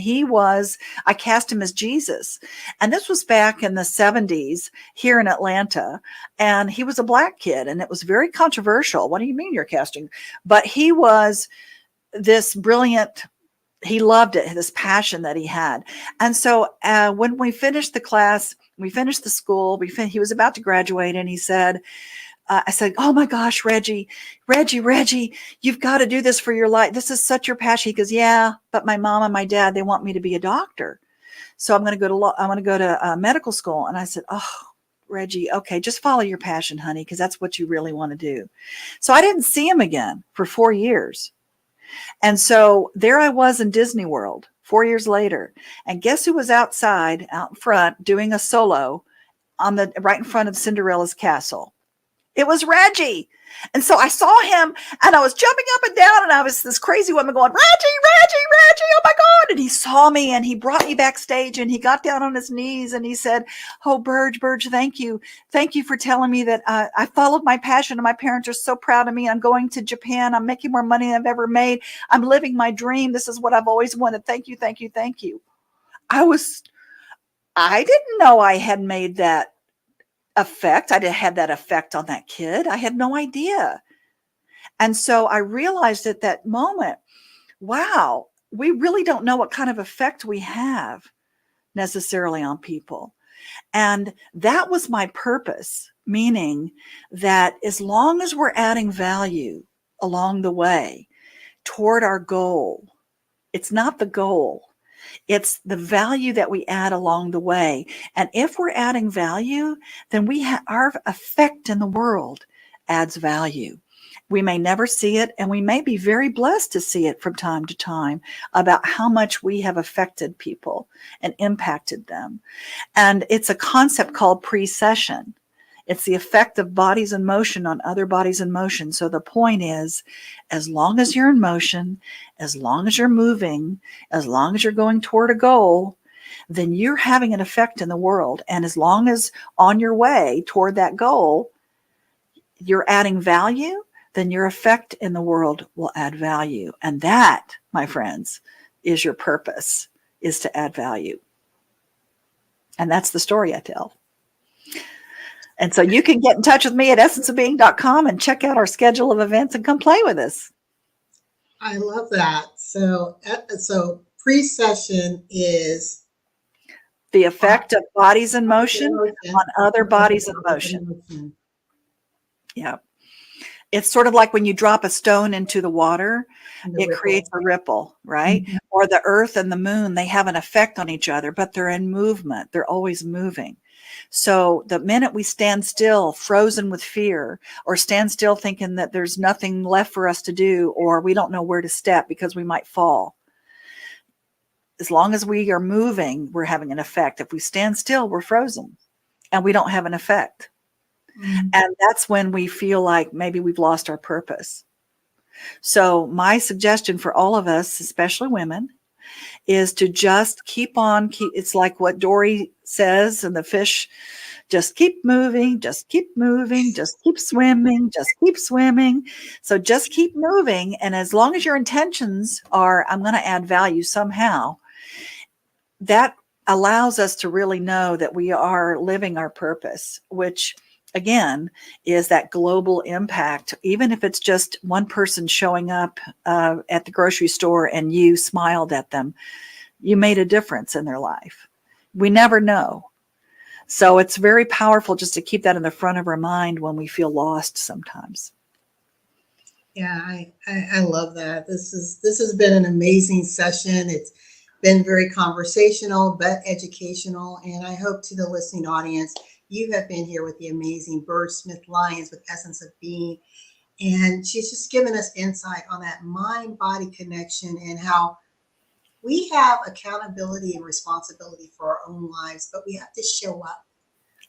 I cast him as Jesus. And this was back in the 70s here in Atlanta. And he was a Black kid, and it was very controversial. What do you mean you're casting? But he was this brilliant, he loved it, this passion that he had. And so when we finished the class, we finished the school, he was about to graduate, and he said, I said, oh my gosh, Reggie, you've got to do this for your life. This is such your passion. He goes, yeah, but my mom and my dad, they want me to be a doctor. So I'm going to go to medical school. And I said, oh, Reggie, okay, just follow your passion, honey, because that's what you really want to do. So I didn't see him again for 4 years. And so there I was in Disney World 4 years later. And guess who was out in front, doing a solo right in front of Cinderella's castle? It was Reggie. And so I saw him, and I was jumping up and down, and I was this crazy woman going, Reggie, oh my God. And he saw me, and he brought me backstage, and he got down on his knees, and he said, oh, Burge, thank you. Thank you for telling me that I followed my passion, and my parents are so proud of me. I'm going to Japan. I'm making more money than I've ever made. I'm living my dream. This is what I've always wanted. Thank you. I didn't know I had made that effect. I had that effect on that kid. I had no idea. And so I realized at that moment, wow, we really don't know what kind of effect we have necessarily on people. And that was my purpose, meaning that as long as we're adding value along the way toward our goal, it's not the goal. It's the value that we add along the way. And if we're adding value, then our effect in the world adds value. We may never see it, and we may be very blessed to see it from time to time about how much we have affected people and impacted them. And it's a concept called precession. It's the effect of bodies in motion on other bodies in motion. So the point is, as long as you're in motion, as long as you're moving, as long as you're going toward a goal, then you're having an effect in the world. And as long as on your way toward that goal, you're adding value, then your effect in the world will add value. And that, my friends, is your purpose, is to add value. And that's the story I tell. And so you can get in touch with me at essenceofbeing.com and check out our schedule of events and come play with us. I love that. So precession is the effect of bodies in motion on other bodies in motion. Yeah. It's sort of like when you drop a stone into the water, it creates a ripple, right? Mm-hmm. Or the earth and the moon, they have an effect on each other, but they're in movement. They're always moving. So the minute we stand still, frozen with fear, or stand still thinking that there's nothing left for us to do, or we don't know where to step because we might fall, as long as we are moving, we're having an effect. If we stand still, we're frozen and we don't have an effect. Mm-hmm. And that's when we feel like maybe we've lost our purpose. So my suggestion for all of us, especially women, is to just keep it's like what Dory says in the fish, just keep moving, just keep moving, just keep swimming, just keep swimming. So just keep moving. And as long as your intentions are, I'm going to add value somehow, that allows us to really know that we are living our purpose, which again, is that global impact. Even if it's just one person showing up at the grocery store and you smiled at them, you made a difference in their life. We never know. So it's very powerful just to keep that in the front of our mind when we feel lost sometimes. Yeah, I love that. This has been an amazing session. It's been very conversational but educational, and I hope to the listening audience, you have been here with the amazing Bird Smith Lyons with Essence of Being, and she's just given us insight on that mind-body connection and how we have accountability and responsibility for our own lives, but we have to show up.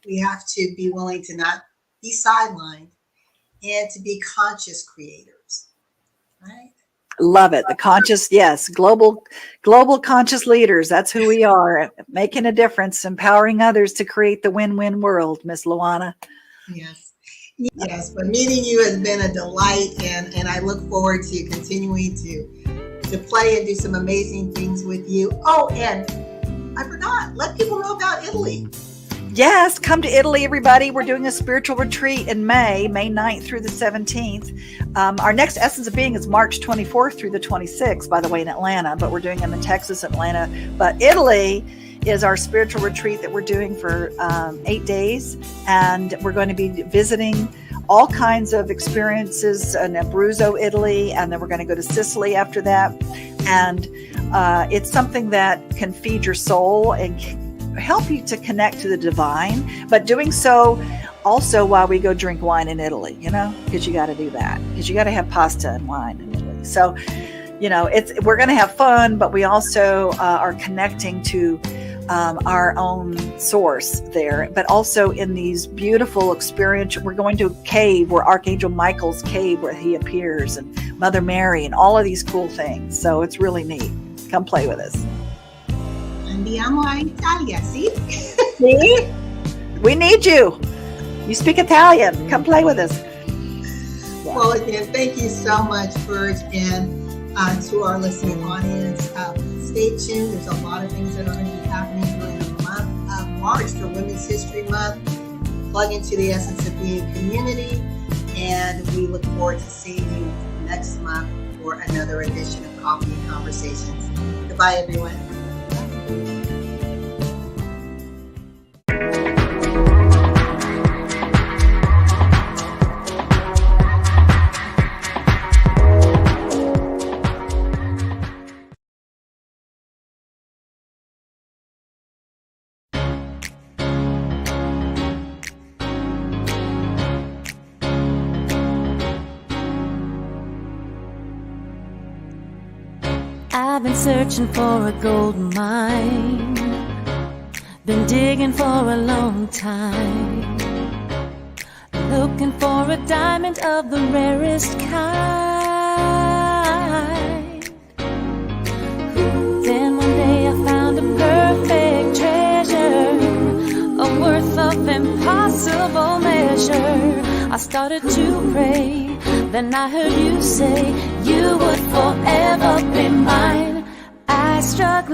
We have to be willing to not be sidelined and to be conscious creators, right? Love it. The conscious, yes, global conscious leaders. That's who we are, making a difference, empowering others to create the win-win world, Miss Luana. Yes. Yes, but meeting you has been a delight, and I look forward to continuing to play and do some amazing things with you. Oh, and I forgot, let people know about Italy. Yes, come to Italy, everybody. We're doing a spiritual retreat in May 9th through the 17th. Our next Essence of Being is March 24th through the 26th, by the way, in Atlanta, but we're doing them in Texas, Atlanta. But Italy is our spiritual retreat that we're doing for 8 days. And we're going to be visiting all kinds of experiences in Abruzzo, Italy. And then we're going to go to Sicily after that. And it's something that can feed your soul and help you to connect to the divine, but doing so also while we go drink wine in Italy, because you got to do that, because you got to have pasta and wine in Italy. So, we're going to have fun, but we also are connecting to our own source there, but also in these beautiful experiential, we're going to a cave where Archangel Michael's cave where he appears, and Mother Mary, and all of these cool things. So it's really neat. Come play with us. Andiamo a Italia, see? See? We need you. You speak Italian. Come play with us. Yeah. Well, again, thank you so much, Burge, and to our listening audience. Stay tuned. There's a lot of things that are going to be happening during the month of March for Women's History Month. Plug into the Essence of Being community, and we look forward to seeing you next month for another edition of Coffee and Conversations. Goodbye, everyone. I've been searching for a gold mine, been digging for a long time, looking for a diamond of the rarest kind. Then one day I found a perfect treasure, a worth of impossible measure. I started to pray, then I heard you say you would forever be mine. I struck